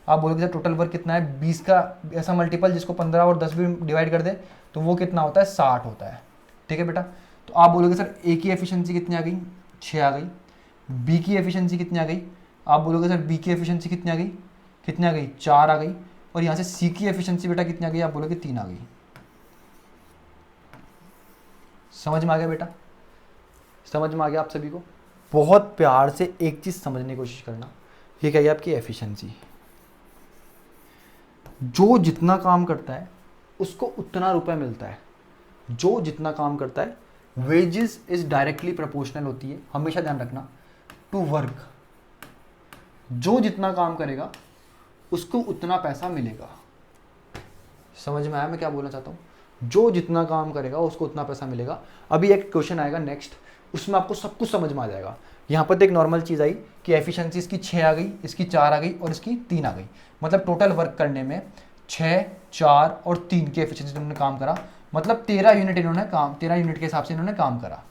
आप बोलोगे सर टोटल वर्क कितना है, 20 का ऐसा मल्टीपल जिसको 15 और 10 भी डिवाइड कर दे तो वो कितना होता है, 60 होता है, ठीक है बेटा। तो आप बोलोगे सर ए की एफिशिएंसी कितनी आ गई, 6 आ गई। बी की एफिशिएंसी कितनी आ गई, आप बोलोगे सर बी की एफिशिएंसी कितनी आ गई, कितनी आ गई, 4 आ गई। और यहाँ से सी की एफिशिएंसी बेटा कितनी आ गई, आप बोलोगे 3 आ गई। समझ में आ गया बेटा, समझ में आ गया आप सभी को। बहुत प्यार से एक चीज़ समझने की कोशिश करना, ये क्या है आपकी एफिशिएंसी। जो जितना काम करता है उसको उतना रुपए मिलता है, जो जितना काम करता है। वेजेस इज डायरेक्टली प्रोपोर्शनल होती है, हमेशा ध्यान रखना, टू वर्क। जो जितना काम करेगा उसको उतना पैसा मिलेगा। समझ में आया मैं क्या बोलना चाहता हूँ, जो जितना काम करेगा उसको उतना पैसा मिलेगा। अभी एक क्वेश्चन आएगा नेक्स्ट, उसमें आपको सब कुछ समझ में आ जाएगा। यहाँ पर तो एक नॉर्मल चीज़ आई कि एफिशिएंसी इसकी 6 आ गई, इसकी 4 आ गई और इसकी 3 आ गई। मतलब टोटल वर्क करने में 6, 4 और 3 की एफिशिएंसी इन्होंने काम करा, मतलब 13 यूनिट इन्होंने काम, 13 यूनिट के हिसाब से इन्होंने काम करा।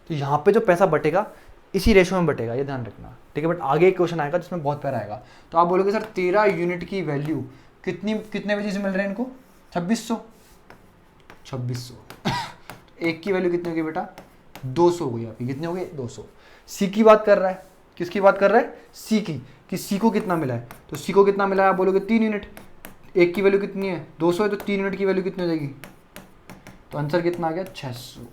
तो यहाँ पे जो पैसा बटेगा इसी रेशो में बटेगा, ये ध्यान रखना, ठीक है। बट आगे एक क्वेश्चन आएगा जिसमें बहुत प्यारा आएगा। तो आप बोलोगे सर 13 यूनिट की वैल्यू कितने वजह से मिल रहे हैं इनको, 2600। एक की वैल्यू कितनी होगी बेटा, 200 हो गई आपकी, कितनी हो गई, 200। सी की बात कर रहा है, किसकी बात कर रहा है, सी की, कि सी को कितना मिला है। तो सी को कितना मिला है, आप बोलोगे 3 यूनिट। एक की वैल्यू कितनी है, 200 है, तो 3 यूनिट की वैल्यू कितनी हो जाएगी। तो आंसर कितना आ गया, 600।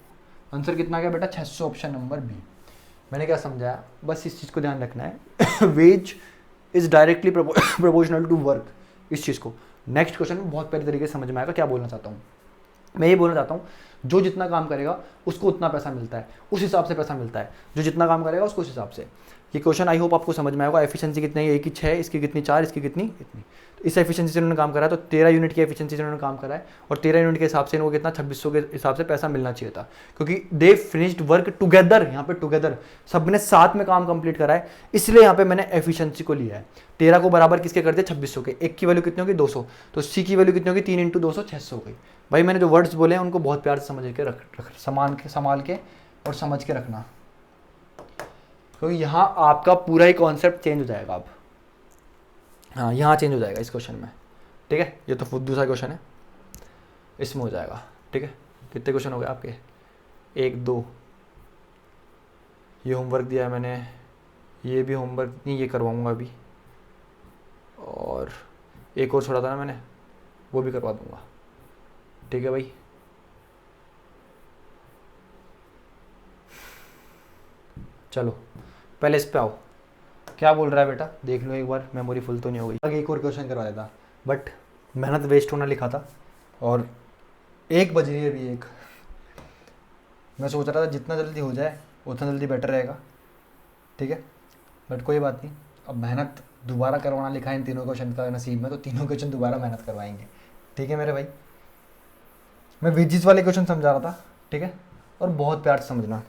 आंसर कितना आ गया बेटा, 600, ऑप्शन नंबर बी। मैंने क्या समझाया, बस इस चीज़ को ध्यान रखना है। Wage is directly proportional to work, इस चीज़ को। नेक्स्ट क्वेश्चन में बहुत प्यारे तरीके से समझ में आएगा क्या बोलना चाहता हूँ। मैं ये बोलना चाहता हूँ, जो जितना काम करेगा उसको उतना पैसा मिलता है, उस हिसाब से पैसा मिलता है। जो जितना काम करेगा उसको उस हिसाब से। ये क्वेश्चन आई होप आपको समझ में आएगा। एफिशिएंसी कितनी है, एक की 6, इसकी कितनी 4, इसकी कितनी इतनी। तो इस एफिशिएंसी से उन्होंने काम करा है, तो 13 यूनिट की एफिशिएंसी से उन्होंने काम करा है, और 13 यूनिट के हिसाब से इनको कितना 2600 के हिसाब से पैसा मिलना चाहिए था, क्योंकि दे फिनिश्ड वर्क टुगेदर। यहाँ पे टुगेदर सबने साथ में काम कंप्लीट करा है, इसलिए यहाँ पे मैंने एफिशिएंसी को लिया है। 13 को बराबर किसके कर दिया, 2600 के। एक की वैल्यू कितनी होगी, 200। तो सी की वैल्यू कितनी होगी, 3 × 200, 600 हो गई। भाई मैंने जो वर्ड्स बोले हैं उनको बहुत प्यार से समझ के संभाल के और समझ के रखना, क्योंकि यहाँ आपका पूरा ही कॉन्सेप्ट चेंज हो जाएगा अब। हाँ, यहाँ चेंज हो जाएगा इस क्वेश्चन में, ठीक है। ये तो दूसरा क्वेश्चन है, इसमें हो जाएगा, ठीक है। कितने क्वेश्चन हो गए आपके, 1, 2। ये होमवर्क दिया है मैंने, ये भी होमवर्क नहीं, ये करवाऊँगा अभी। और एक और छोड़ा था ना मैंने, वो भी करवा दूँगा, ठीक है भाई। चलो पहले इस पे आओ, क्या बोल रहा है बेटा, देख लो एक बार, मेमोरी फुल तो नहीं हो गई। आगे एक और क्वेश्चन करवा देता, बट मेहनत वेस्ट होना लिखा था, और 1 बज रही है अभी 1। मैं सोच रहा था जितना जल्दी हो जाए उतना जल्दी बेटर रहेगा, ठीक है। बट कोई बात नहीं, अब मेहनत दोबारा करवाना लिखा है इन तीनों क्वेश्चन का नसीब में, तो तीनों क्वेश्चन दोबारा मेहनत करवाएंगे, ठीक है मेरे भाई। मैं वेजिस वाले क्वेश्चन समझा रहा था, ठीक है, और बहुत प्यार से समझना,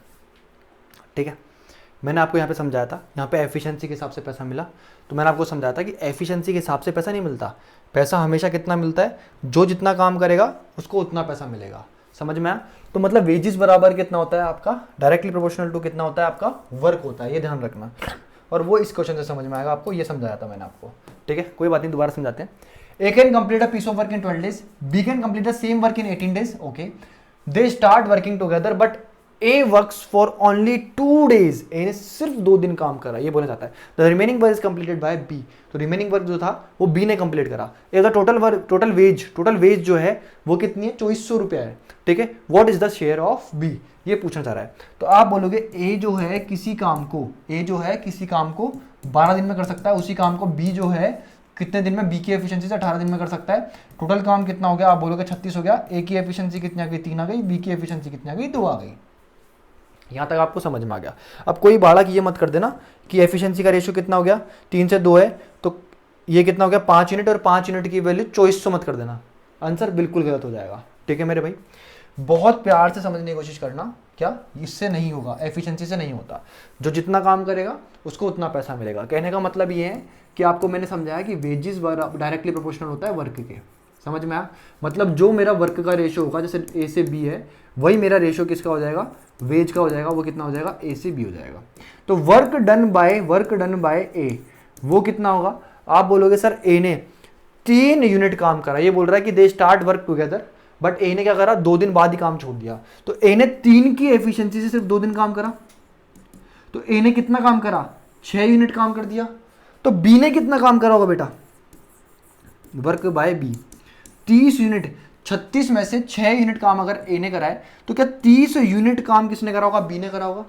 ठीक है। मैंने आपको यहाँ पे समझाया था, यहाँ पे एफिशिएंसी के हिसाब से पैसा मिला, तो मैंने आपको समझाया था कि एफिशिएंसी के हिसाब से पैसा नहीं मिलता, पैसा हमेशा कितना मिलता है, जो जितना काम करेगा उसको उतना पैसा मिलेगा। समझ में आया? तो मतलब वेजेस बराबर कितना होता है आपका, डायरेक्टली प्रोपोर्शनल टू कितना होता है आपका वर्क होता है, ये ध्यान रखना। और वो इस क्वेश्चन से समझ में आएगा आपको, ये समझाया था मैंने आपको, ठीक है, कोई बात नहीं, दोबारा समझाते हैं। A can complete a piece of work in 12 days, B can complete the same work in 18 days, okay, they start working together but A works for only 2 days, A ने सिर्फ 2 दिन काम करा, ये बोलना चाहता है। The remaining work is completed by B, तो रिमेनिंग वर्क जो था वो B ने कंप्लीट करा। A the total work, total wage जो है वो कितनी है, 2400 रुपया है, ठीक है। What is the share of B, ये पूछना चाह रहा है। तो आप बोलोगे A जो है किसी काम को 12 दिन में कर सकता है, उसी काम को B जो है कितने दिन में, बी की एफिशिएंसी से 18 दिन में कर सकता है। टोटल काम कितना हो गया, आप बोलोगे 36 हो गया। ए की एफिशिएंसी कितनी आ गई, 3 आ गई। बी की एफिशिएंसी कितनी आ गई, 2 आ गई। यहां तक आपको समझ में आ गया। अब कोई बाड़ा की ये मत कर देना कि एफिशिएंसी का रेशियो कितना हो गया, 3 से 2 है, तो ये कितना हो गया 5 यूनिट, और 5 यूनिट की वैल्यू 2400 मत कर देना, आंसर बिल्कुल गलत हो जाएगा, ठीक है मेरे भाई। बहुत प्यार से समझने की कोशिश करना, क्या इससे नहीं होगा, एफिशिएंसी से नहीं होता। जो जितना काम करेगा उसको उतना पैसा मिलेगा। कहने का मतलब ये है कि आपको मैंने समझाया कि वेजेस डायरेक्टली प्रोपोर्शनल होता है वर्क के, समझ में आया? मतलब जो मेरा वर्क का रेशियो होगा, जैसे ए से बी है, वही मेरा रेशियो किसका हो जाएगा, वेज का हो जाएगा। वो कितना हो जाएगा, ए से बी हो जाएगा। तो वर्क डन बाय ए वो कितना होगा, आप बोलोगे सर ए ने 3 यूनिट काम करा, ये बोल रहा है कि they start work together, but A ने क्या करा, 2 दिन बाद ही काम छोड़ दिया। तो ए ने 3 की एफिशिएंसी से सिर्फ 2 दिन काम करा, तो ए ने कितना काम करा, 6 यूनिट काम कर दिया। तो बी ने कितना काम करा होगा बेटा, वर्क बाय बी 30 यूनिट, 36 में से 6 यूनिट काम अगर ए ने करा है, तो क्या 30 यूनिट काम किसने करा होगा, बी ने करा होगा।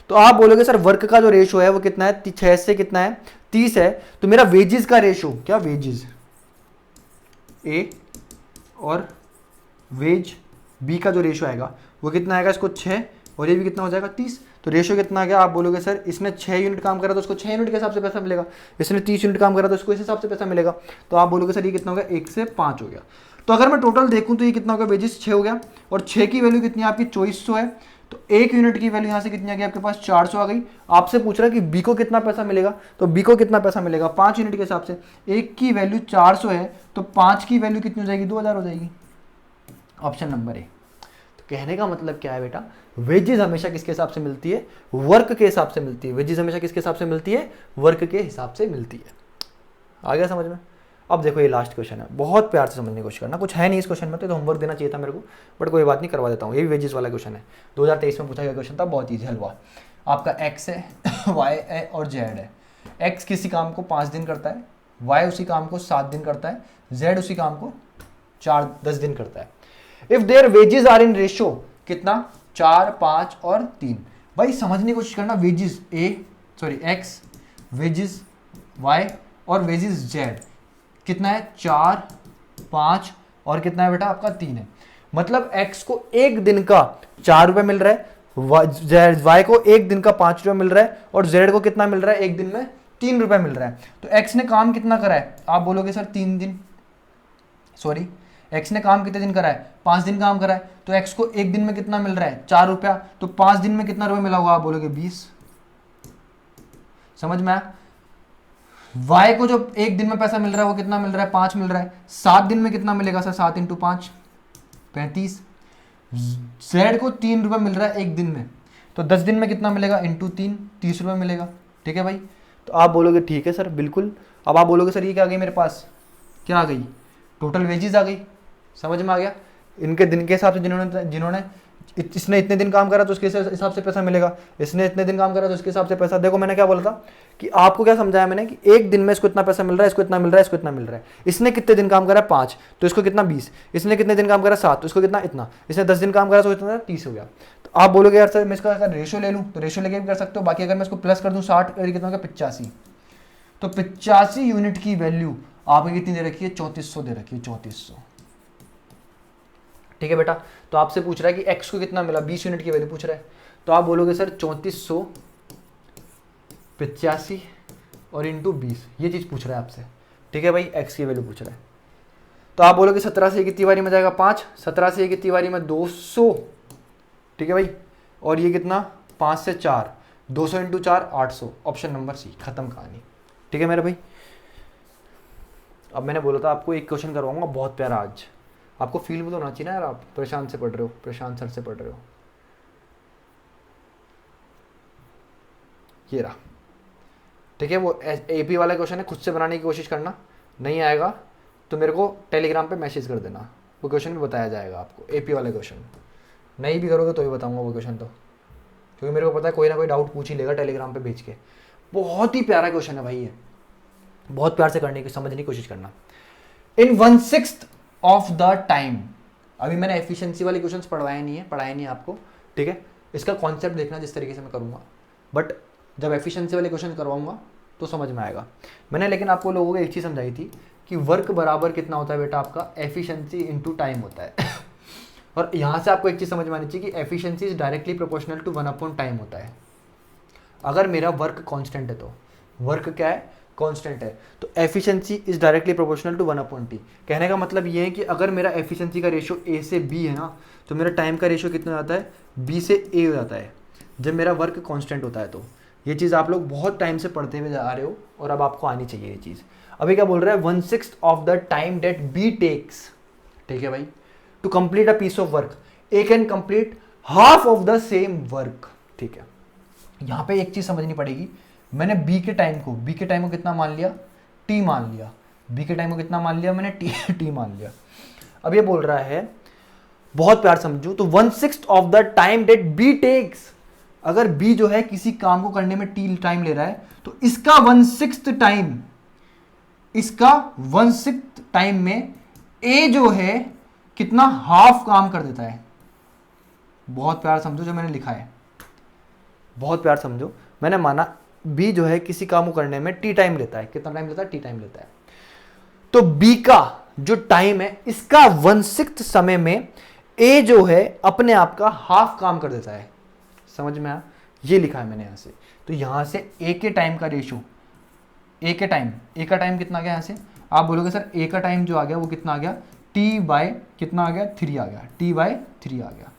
तो आप बोलोगे सर वर्क का जो रेशो है वो कितना है, 6 से कितना है, 30 है। तो मेरा वेजेस का रेशो, क्या वेजेस ए और वेज बी का जो रेशो आएगा वो कितना आएगा, इसको 6 और ये भी कितना हो जाएगा 30। तो रेशियो कितना आ गया, आप बोलोगे सर इसने 6 यूनिट काम करा तो उसको 6 यूनिट के हिसाब से पैसा मिलेगा, इसने 30 यूनिट काम करा तो उसको इस हिसाब से पैसा मिलेगा। तो आप बोलोगे सर ये कितना हो गया, 1 से 5 हो गया। तो अगर मैं टोटल देखूं तो ये कितना हो गया, वेजेस 6 हो गया, और 6 की वैल्यू कितनी है आपकी 2400 है। तो 1 यूनिट की वैल्यू यहाँ से कितनी आ गई आपके पास, 400 आ गई। आपसे पूछ रहा है कि बी को कितना पैसा मिलेगा, तो बी को कितना पैसा मिलेगा 5 यूनिट के हिसाब से। 1 की वैल्यू 400 है, तो 5 की वैल्यू कितनी हो जाएगी, 2000 हो जाएगी। Option number A. कहने का मतलब क्या है बेटा, वेजेस हमेशा किसके हिसाब से मिलती है, वर्क के हिसाब से मिलती है। वेजेस हमेशा किसके हिसाब से मिलती है, वर्क के हिसाब से मिलती है। आ गया समझ में? अब देखो ये लास्ट क्वेश्चन है, बहुत प्यार से समझने की कोशिश करना, कुछ है नहीं इस क्वेश्चन में, तो होमवर्क देना चाहिए था मेरे को, बट कोई बात नहीं, करवा देता हूँ। ये भी वेजेस वाला क्वेश्चन है, 2023 में पूछा गया क्वेश्चन था, बहुत ईजी हलवा। आपका एक्स है, वाई है और जेड है। एक्स किसी काम को 5 दिन करता है, वाई उसी काम को 7 दिन करता है, जेड उसी काम को 10 दिन करता है। If their wages are in ratio कितना, 4, 5 और 3। भाई समझने की कोशिश करना, वेजेस एक्स, वेजेस वाई और वेजेस जेड कितना है, 4, 5 और कितना है बेटा आपका 3 है। मतलब एक्स को एक दिन का 4 रुपए मिल रहा है, वाई को एक दिन का 5 रुपए मिल रहा है, और जेड को कितना मिल रहा है, एक दिन में 3 रुपए मिल रहा है। तो एक्स ने काम कितना करा है, आप बोलोगे सर 3 दिन, सॉरी एक्स ने काम कितने दिन करा है, 5 दिन काम करा है। तो एक्स को एक दिन में कितना मिल रहा है, 4 रुपया, तो 5 दिन में कितना रुपया मिला होगा, आप बोलोगे 20। समझ में आया? वाई को जो एक दिन में पैसा मिल रहा है वो कितना मिल रहा है, 5 मिल रहा है। 7 दिन में कितना मिलेगा सर, 7 × 5 35। जेड को 3 रुपये मिल रहा है एक दिन में, तो 10 दिन में कितना मिलेगा, × 3 30 रुपये मिलेगा। ठीक है भाई, तो आप बोलोगे ठीक है सर बिल्कुल। अब आप बोलोगे सर ये क्या आ गई मेरे पास, क्या आ गई, टोटल वेजेस आ गई। समझ में आ गया? इनके दिन के हिसाब से जिन्होंने इसने इतने दिन काम करा तो उसके हिसाब से पैसा मिलेगा, इसने इतने दिन काम करा तो उसके हिसाब से पैसा। देखो मैंने क्या बोला था कि आपको क्या समझाया मैंने कि एक दिन में इसको इतना पैसा मिल रहा है, इसको इतना मिल रहा है, इसको इतना मिल रहा है। इसने कितने दिन काम करा, 5, तो इसको कितना 20। इसने कितने दिन काम करा, 7, तो इसको कितना इतना। इसने 10 दिन काम करा तो इतना 30 हो गया। तो आप बोलोगे यार सर मैं इसका अगर रेशियो ले लूँ तो रेशियो लेके भी कर सकते हो, बाकी अगर मैं इसको प्लस कर दूँ 60 कितना होगा 85। तो 85 यूनिट की वैल्यू आपको कितनी दे रखी है, 3400 दे रखी है, 3400। ठीक है बेटा, तो आपसे पूछ रहा है कि x को कितना मिला, 20 यूनिट की वैल्यू पूछ रहा है। तो आप बोलोगे सर 3400 85 और इंटू 20, ये चीज पूछ रहा है आपसे। ठीक है भाई, x की वैल्यू पूछ रहा है। तो आप बोलोगे 17 से कितनी बारी में जाएगा 5, 17 से कितनी बारी में 200। ठीक है भाई, और ये कितना 5 से 4, 200 इंटू 4 800, ऑप्शन नंबर सी, खत्म कहानी। ठीक है मेरे भाई। अब मैंने बोला था आपको एक क्वेश्चन करवाऊंगा बहुत प्यारा आज, आपको फील भी तो होना चाहिए ना यार, आप प्रशांत से पढ़ रहे हो, प्रशांत सर से पढ़ रहे हो। ये रहा, ठीक है, वो एपी वाला क्वेश्चन है, खुद से बनाने की कोशिश करना, नहीं आएगा तो मेरे को टेलीग्राम पे मैसेज कर देना, वो क्वेश्चन भी बताया जाएगा आपको, एपी वाला क्वेश्चन। नहीं भी करोगे तो भी बताऊंगा वो क्वेश्चन तो, क्योंकि मेरे को पता है कोई ना कोई डाउट पूछ ही लेगा टेलीग्राम पे भेज के। बहुत ही प्यारा क्वेश्चन है भाई ये, बहुत प्यार से करने की, समझने की कोशिश करना। इन 1/6 ऑफ द टाइम, अभी मैंने एफिशिएंसी वाले क्वेश्चंस पढ़ाए नहीं है आपको, ठीक है। इसका कॉन्सेप्ट देखना जिस तरीके से मैं करूँगा, बट जब एफिशिएंसी वाले क्वेश्चन करवाऊंगा तो समझ में आएगा। मैंने लेकिन आपको लोगों को एक चीज़ समझाई थी कि वर्क बराबर कितना होता है बेटा, आपका एफिशिएंसी इंटू टाइम होता है। और यहाँ से आपको एक चीज़ समझ में आनी चाहिए कि efficiency is directly proportional to 1 time होता है। अगर मेरा वर्क कांस्टेंट है तो वर्क क्या है, कांस्टेंट है, तो efficiency is directly proportional to 1/t। कहने का मतलब ये है कि अगर मेरा एफिशिएंसी का रेशियो ए से बी है ना, तो मेरा टाइम का रेशियो कितना हो जाता है, बी से ए हो जाता है, जब मेरा वर्क कांस्टेंट होता है। तो ये चीज़ आप लोग बहुत टाइम से पढ़ते हुए जा रहे हो और अब आपको आनी चाहिए ये चीज़। अभी क्या बोल रहा है, 1/6 of the time that B takes, ठीक है भाई, to complete a piece of work, A can complete half of the same work. ठीक है, यहाँ पे एक चीज़ समझनी पड़ेगी, मैंने बी के टाइम को कितना मान लिया, टी मान लिया, बी के टाइम को कितना मान लिया मैंने, टी मान लिया। अब ये बोल रहा है, बहुत प्यार समझो, तो 1/6 of the time that B takes, अगर बी जो है किसी काम को करने में टी टाइम ले रहा है, तो इसका 1/6 टाइम में ए जो है कितना हाफ काम कर देता है। बहुत प्यार समझो जो मैंने लिखा है, बहुत प्यार समझो, मैंने माना बी जो है किसी काम को करने में टी टाइम लेता है, कितना टाइम लेता है, टी टाइम लेता है, तो बी का जो टाइम है इसका 1/6 समय में ए जो है अपने आप का हाफ काम कर देता है। समझ में आया, ये लिखा है मैंने यहां से। तो यहां से ए के टाइम का रेशियो, ए का टाइम कितना आ गया, यहां से आप बोलोगे सर ए का टाइम जो आ गया वो कितना आ गया, टी बाय कितना आ गया, 3 आ गया, टी बाय 3 आ गया,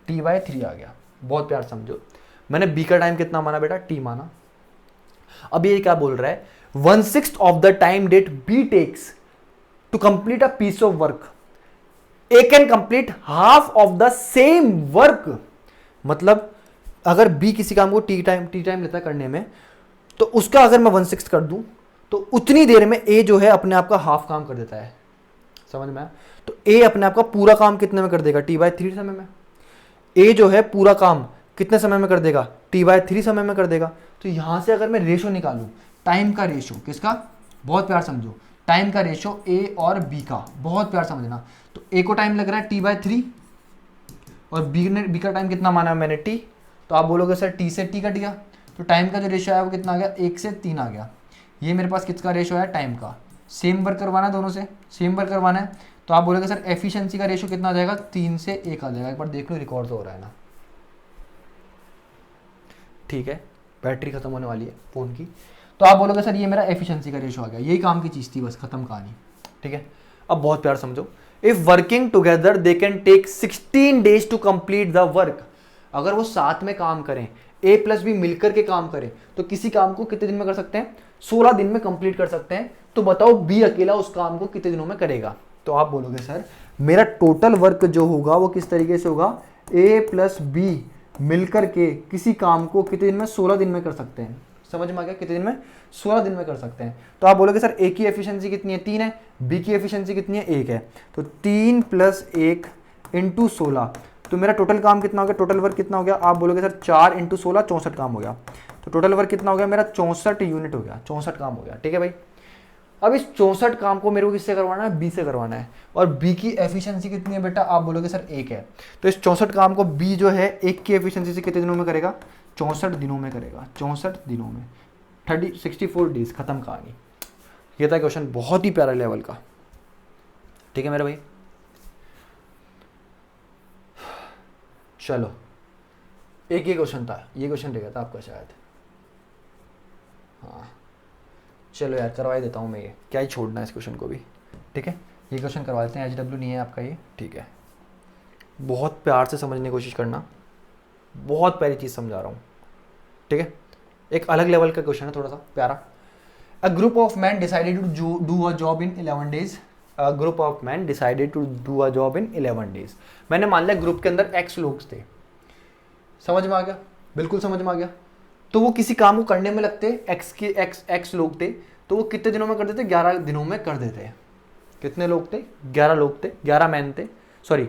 टी बाय 3 आ गया। बहुत प्यार समझो, मैंने बी का टाइम कितना माना बेटा, टी माना। अब ये क्या बोल रहा है, 1/6 of the time that B takes to complete a piece of work, A can complete half of the same work. मतलब अगर बी किसी काम को टी टाइम लेता है करने में, तो उसका अगर मैं 1/6 कर दूं तो उतनी देर में ए जो है अपने आप का हाफ काम कर देता है। समझ में आया, तो ए अपने आप का पूरा काम कितने में कर देगा, t/3 समय में। ए जो है पूरा काम कितने समय में कर देगा, t/3 समय में कर देगा। तो यहां से अगर मैं रेशो निकालूं, टाइम का रेशो किसका, बहुत प्यार समझो, टाइम का रेशो ए और बी का, बहुत प्यार समझना। तो ए को टाइम लग रहा है t/3 और बी का टाइम कितना माना मैंने, टी। तो आप बोलोगे सर टी से टी कट गया, तो टाइम का जो रेशो है वो कितना आ गया, 1 से 3 आ गया। ये मेरे पास किसका रेशो है, टाइम का। सेम वर्क करवाना है, दोनों से सेम वर्क करवाना है, तो आप बोलोगे सर एफिशिएंसी का रेशो कितना आ जाएगा, 3 से 1 आ जाएगा। एक बार देख लो रिकॉर्ड तो हो रहा है ना, ठीक है, बैटरी खत्म होने वाली है फ़ोन की। तो आप बोलोगे सर ये मेरा एफिशिएंसी का रेशो आ गया, यही काम की चीज़ थी, बस खत्म कहानी। ठीक है, अब बहुत प्यार समझो, if working together they can take 16 days to complete the work. अगर वो साथ में काम करें, ए प्लस बी मिलकर के काम करें, तो किसी काम को कितने दिन में कर सकते हैं, 16 दिन में कंप्लीट कर सकते हैं। तो बताओ बी अकेला उस काम को कितने दिनों में करेगा। तो आप बोलोगे सर मेरा टोटल वर्क जो होगा वो किस तरीके से होगा, ए प्लस बी मिलकर के किसी काम को कितने दिन में, 16 दिन में कर सकते हैं। समझ में आ गया, कितने दिन में, 16 दिन में कर सकते हैं। तो आप बोलोगे सर ए की एफिशिएंसी कितनी है, 3 है, बी की एफिशिएंसी कितनी है, 1 है, तो 3 + 1 × 16, तो मेरा टोटल काम कितना हो गया, टोटल वर्क कितना हो गया, आप बोलोगे सर 4 × 16 64 काम हो गया। तो टोटल वर्क कितना हो गया मेरा, 64 यूनिट हो गया, 64 काम हो गया। ठीक है भाई, अब इस 64 काम को मेरे को किससे करवाना है, बी से करवाना है। और बी की एफिशिएंसी कितनी है बेटा, आप बोलोगे सर 1 है, तो इस 64 काम को बी जो है 1 की एफिशिएंसी से कितने दिनों में करेगा, 64 दिनों में करेगा, 64 दिनों में, 64 डेज, खत्म कहानी। ये था क्वेश्चन, बहुत ही प्यारा लेवल का। ठीक है मेरे भाई, चलो एक ये क्वेश्चन था, ये क्वेश्चन रह गया था आपका शायद, हाँ चलो यार करवा ही देता हूँ मैं, ये क्या ही छोड़ना है इस क्वेश्चन को भी। ठीक है, ये क्वेश्चन करवा देते हैं, HW नहीं है आपका ये, ठीक है। बहुत प्यार से समझने की कोशिश करना, बहुत प्यारी चीज़ समझा रहा हूँ, ठीक है, एक अलग लेवल का क्वेश्चन है, थोड़ा सा प्यारा। A group of man decided to do a job in 11 days. A group of man decided to do a job in 11 days. मैंने मान लिया ग्रुप के अंदर एक्स लोग थे, समझ में आ गया, बिल्कुल समझ में आ गया। तो वो किसी काम को करने में लगते, एक्स लोग थे, तो वो कितने दिनों में कर देते? 11 दिनों में कर देते। कितने लोग थे? 11 लोग थे, 11 मैन थे, सॉरी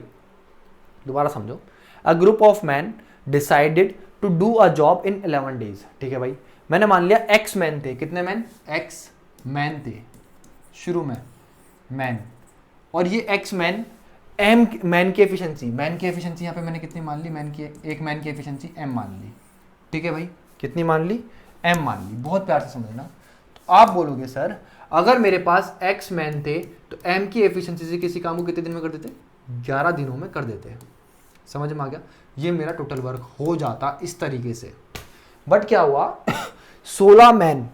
दोबारा समझो। A group of man decided to do a job in 11 days. ठीक है भाई, मैंने मान लिया एक्स मैन थे। कितने मैन? एक्स मैन थे शुरू में, मैन। और ये एक्स मैन एम मैन की एफिशिएंसी, यहाँ पे मैंने कितनी मान ली? मैन की एक मैन की एफिशिएंसी एम मान ली। ठीक है भाई, कितनी मान ली? एम मान ली। बहुत प्यार से समझना। तो आप बोलोगे सर अगर मेरे पास एक्स मैन थे तो एम की एफिशिएंसी से किसी काम को कितने दिन में कर देते? 11 दिनों में कर देते। समझ में आ गया? ये मेरा टोटल वर्क हो जाता इस तरीके से। बट क्या हुआ 16 man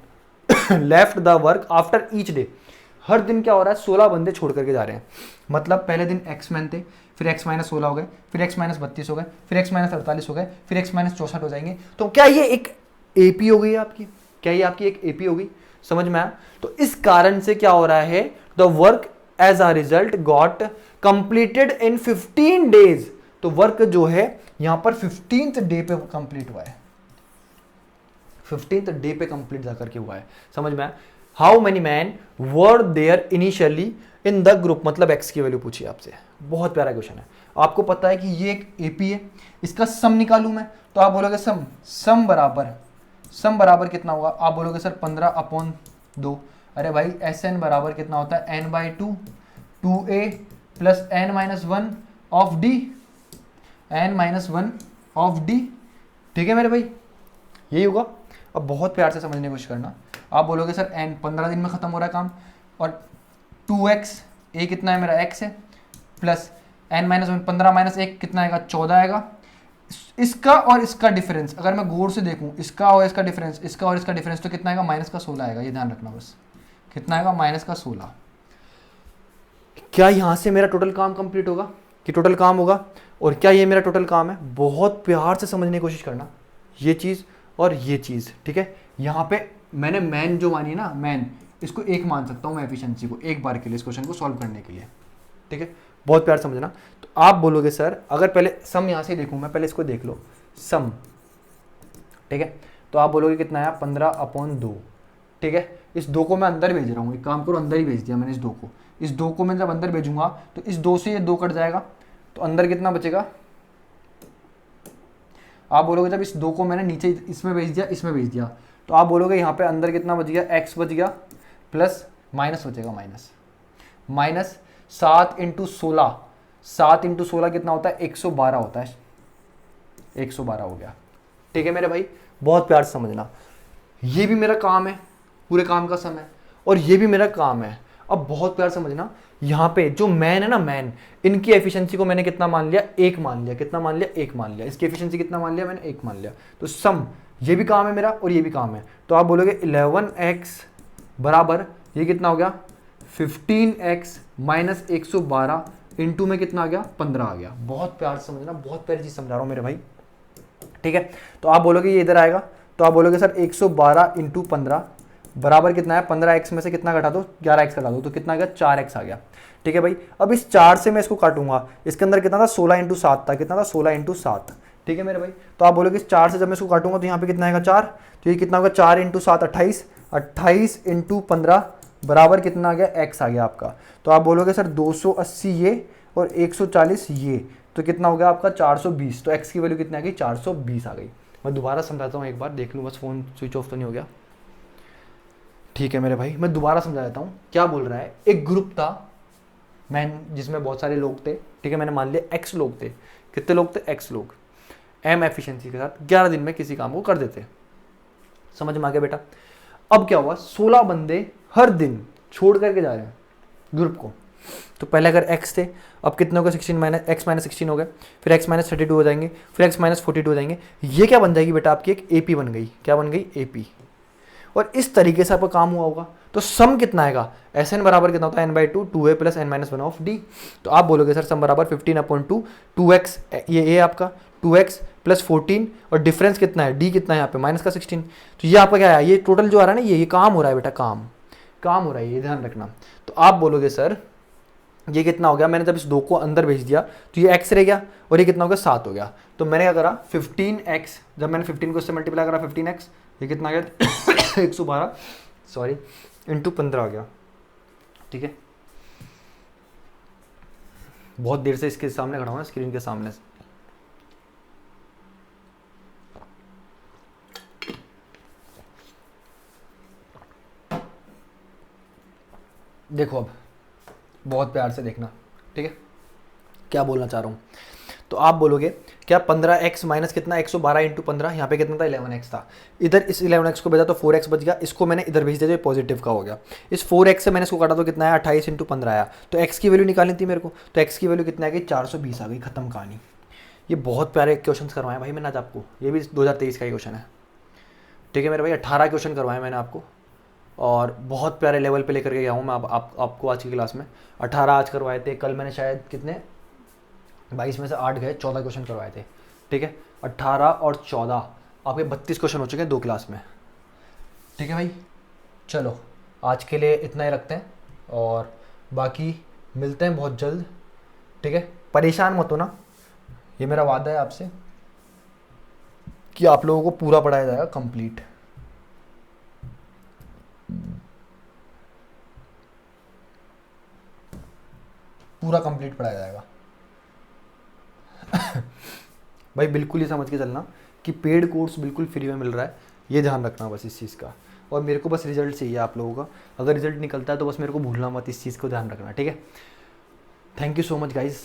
left the work after each day. हर दिन क्या हो रहा है? 16 बंदे छोड़ करके जा रहे हैं। मतलब पहले दिन एक्स मैन थे, फिर एक्स माइनस 16 हो गए, फिर एक्स माइनस 32 हो गए, फिर एक्स माइनस 48 हो गए, फिर एक्स माइनस 64 हो जाएंगे। तो क्या ये एक एपी हो गई आपकी? क्या ये आपकी एक एपी हो गई? समझ में आया? तो इस कारण से क्या हो रहा है, the work as a result got completed in 15 days. तो वर्क जो है यहां पर 15th डे पे कंप्लीट हुआ है, 15th डे पे कंप्लीट जाकर के हुआ है। समझ में आया? How many man were there initially in the group, मतलब एक्स की वैल्यू पूछी आपसे। बहुत प्यारा क्वेश्चन है। आपको पता है कि ये एक एपी है, इसका सम निकालूं मैं, तो आप बोलोगे सम बराबर कितना होगा? आप बोलोगे सर 15/2। अरे भाई एस एन बराबर कितना होता है? n/2 2a plus n-1 of D, n-1 of D. ठीक है मेरे भाई, यही होगा। अब बहुत प्यार से समझने की कोशिश करना। आप बोलोगे सर n 15 दिन में खत्म हो रहा है काम, और 2x a कितना है मेरा? x है, प्लस n-1 15 माइनस 1 कितना आएगा? 14 आएगा। इसका और इसका डिफरेंस अगर मैं गौर से देखूं, इसका और इसका डिफरेंस, इसका और इसका डिफरेंस, तो कितना आएगा? माइनस का 16 आएगा। ये ध्यान रखना बस, कितना आएगा? माइनस का 16। क्या यहां से मेरा टोटल काम कंप्लीट होगा? कि टोटल काम होगा? और क्या ये मेरा टोटल काम है? बहुत प्यार से समझने की कोशिश करना, ये चीज और ये चीज। ठीक है, यहाँ पे मैंने मैन जो मानी ना, मैन, इसको एक मान सकता हूँ मैं एफिशिएंसी को, एक बार के लिए इस क्वेश्चन को सॉल्व करने के लिए। ठीक है, बहुत प्यार समझना। तो आप बोलोगे सर अगर पहले सम यहाँ से देखूँ मैं, पहले इसको देख लो सम। ठीक है, तो आप बोलोगे कितना है? 15/2। ठीक है, इस 2 को मैं अंदर भेज रहा हूँ, एक काम करो अंदर ही भेज दिया मैंने इस 2 को। इस 2 को मैं जब अंदर भेजूंगा तो इस 2 से ये 2 कट जाएगा, तो अंदर कितना बचेगा? आप बोलोगे जब इस 2 को मैंने नीचे इसमें भेज दिया, इसमें भेज दिया, तो आप बोलोगे यहाँ पे अंदर कितना बच गया? x बच गया, प्लस माइनस बचेगा, माइनस 7 × 16, 7 × 16 कितना होता है? 112 होता है, 112 हो गया। ठीक है मेरे भाई, बहुत प्यार से समझना। ये भी मेरा काम है, पूरे काम का सम है, और ये भी मेरा काम है। अब बहुत प्यार समझना, यहाँ पे जो मैन है ना, मैन, इनकी एफिशिएंसी को मैंने कितना मान लिया? 1 मान लिया। कितना मान लिया? 1 मान लिया। इसकी एफिशिएंसी कितना मान लिया मैंने? 1 मान लिया। तो सम, ये भी काम है मेरा और ये भी काम है। तो आप बोलोगे 11x बराबर ये कितना हो गया? 15x माइनस 112 इंटू में कितना आ गया? 15 आ गया। बहुत प्यार से समझना, बहुत प्यारी चीज समझा रहा हूँ मेरे भाई। ठीक है, तो आप बोलोगे ये इधर आएगा, तो आप बोलोगे सर 112 × 15 बराबर कितना है? 15x में से कितना घटा दो? 11x घटा दो, तो कितना आ गया? 4x आ गया। ठीक है भाई, अब इस 4 से मैं इसको काटूंगा, इसके अंदर कितना था? 16 × 7 था। कितना था? 16 × 7। ठीक है मेरे भाई, तो आप बोलोगे इस 4 से जब मैं इसको काटूंगा तो यहाँ पे कितना आएगा? 4। तो ये कितना होगा? 4 × 7 28, 28 × 15 बराबर कितना आ गया? x आ गया आपका। तो आप बोलोगे सर 280 ये और 140 ये, तो कितना हो गया आपका? 420। तो x की वैल्यू कितनी आ गई? 420 आ गई। मैं दोबारा समझाता हूँ, एक बार देख लूँ बस, फोन स्विच ऑफ तो नहीं हो गया। ठीक है मेरे भाई, मैं दोबारा समझा देता हूँ क्या बोल रहा है। एक ग्रुप था मैन जिसमें बहुत सारे लोग थे। ठीक है, मैंने मान लिया एक्स लोग थे। कितने लोग थे? एक्स लोग। एम एफिशिएंसी के साथ 11 दिन में किसी काम को कर देते। समझ में आ गया बेटा? अब क्या हुआ? 16 बंदे हर दिन छोड़ करके जा रहे हैं ग्रुप को। तो पहले अगर x थे, अब कितने हो गए? 16 माइनस x माइनस 16 हो गए, फिर x माइनस 32 हो जाएंगे, फिर x माइनस 42 हो जाएंगे। ये क्या बन जाएगी बेटा? आपकी एक AP बन गई। क्या बन गई? AP। और इस तरीके से आपका काम हुआ होगा। तो सम कितना आएगा? Sn बराबर कितना होता है? n/2 2a plus n-1 of d। तो आप बोलोगे सर सम बराबर 15/2 2x, ये a आपका, 2x प्लस 14 और डिफरेंस कितना है, d कितना है यहाँ पे माइनस का 16। तो ये आपका क्या है, ये टोटल जो आ रहा है ना, ये काम हो रहा है बेटा, काम हो रहा है, ये ध्यान रखना। तो आप बोलोगे सर ये कितना हो गया, मैंने जब इस 2 को अंदर भेज दिया तो ये x रह गया और ये कितना हो गया 7 हो गया। तो मैंने क्या करा 15x, जब मैंने 15 को इससे मल्टीप्लाई करा 15x, ये कितना आ गया 112 सॉरी इंटू 15 आ गया। ठीक है, बहुत देर से इसके सामने खड़ा हूँ स्क्रीन के सामने से। देखो अब बहुत प्यार से देखना, ठीक है क्या बोलना चाह रहा हूँ। तो आप बोलोगे क्या 15x माइनस कितना 112 इंटू 15, यहाँ पे कितना था 11x था, इधर इस 11x को भेजा तो 4x बच गया, इसको मैंने इधर भेज दिया जो पॉजिटिव का हो गया। इस 4x से मैंने इसको काटा तो कितना आया 28 इंटू 15 आया। तो x की वैल्यू निकालनी थी मेरे को, तो x की वैल्यू कितना आ गई 420 आ गई, खत्म कहानी। ये बहुत प्यारे क्वेश्चन करवाए भाई मैंने आज आपको, ये भी 2023 का ही क्वेश्चन है। ठीक है मेरे भाई 18 क्वेश्चन करवाए मैंने आपको और बहुत प्यारे लेवल पे लेकर के गया हूँ मैं आपको आज की क्लास में। 18 आज करवाए थे, कल मैंने शायद कितने 22 में से 8 गए, 14 क्वेश्चन करवाए थे। ठीक है 18 और 14 आपके 32 क्वेश्चन हो चुके हैं 2 क्लास में। ठीक है भाई चलो आज के लिए इतना ही रखते हैं और बाकी मिलते हैं बहुत जल्द। ठीक है परेशान मत हो ना, ये मेरा वादा है आपसे कि आप लोगों को पूरा पढ़ाया जाएगा कंप्लीट। पूरा कंप्लीट पढ़ाया जाएगा भाई बिल्कुल ही समझ के चलना कि पेड कोर्स बिल्कुल फ्री में मिल रहा है, ये ध्यान रखना बस इस चीज़ का। और मेरे को बस रिजल्ट चाहिए आप लोगों का, अगर रिजल्ट निकलता है तो बस मेरे को भूलना मत, इस चीज़ को ध्यान रखना। ठीक है thank you so much guys,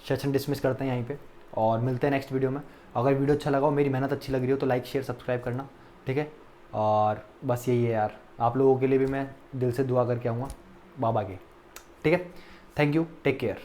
session dismiss करते हैं यहीं पे और मिलते हैं नेक्स्ट वीडियो में। अगर वीडियो अच्छा लगा हो, मेरी मेहनत अच्छी लग रही हो तो लाइक शेयर सब्सक्राइब करना। ठीक है और बस यही है यार, आप लोगों के लिए भी मैं दिल से दुआ करके आऊँगा बाबा के। ठीक है थैंक यू, टेक केयर।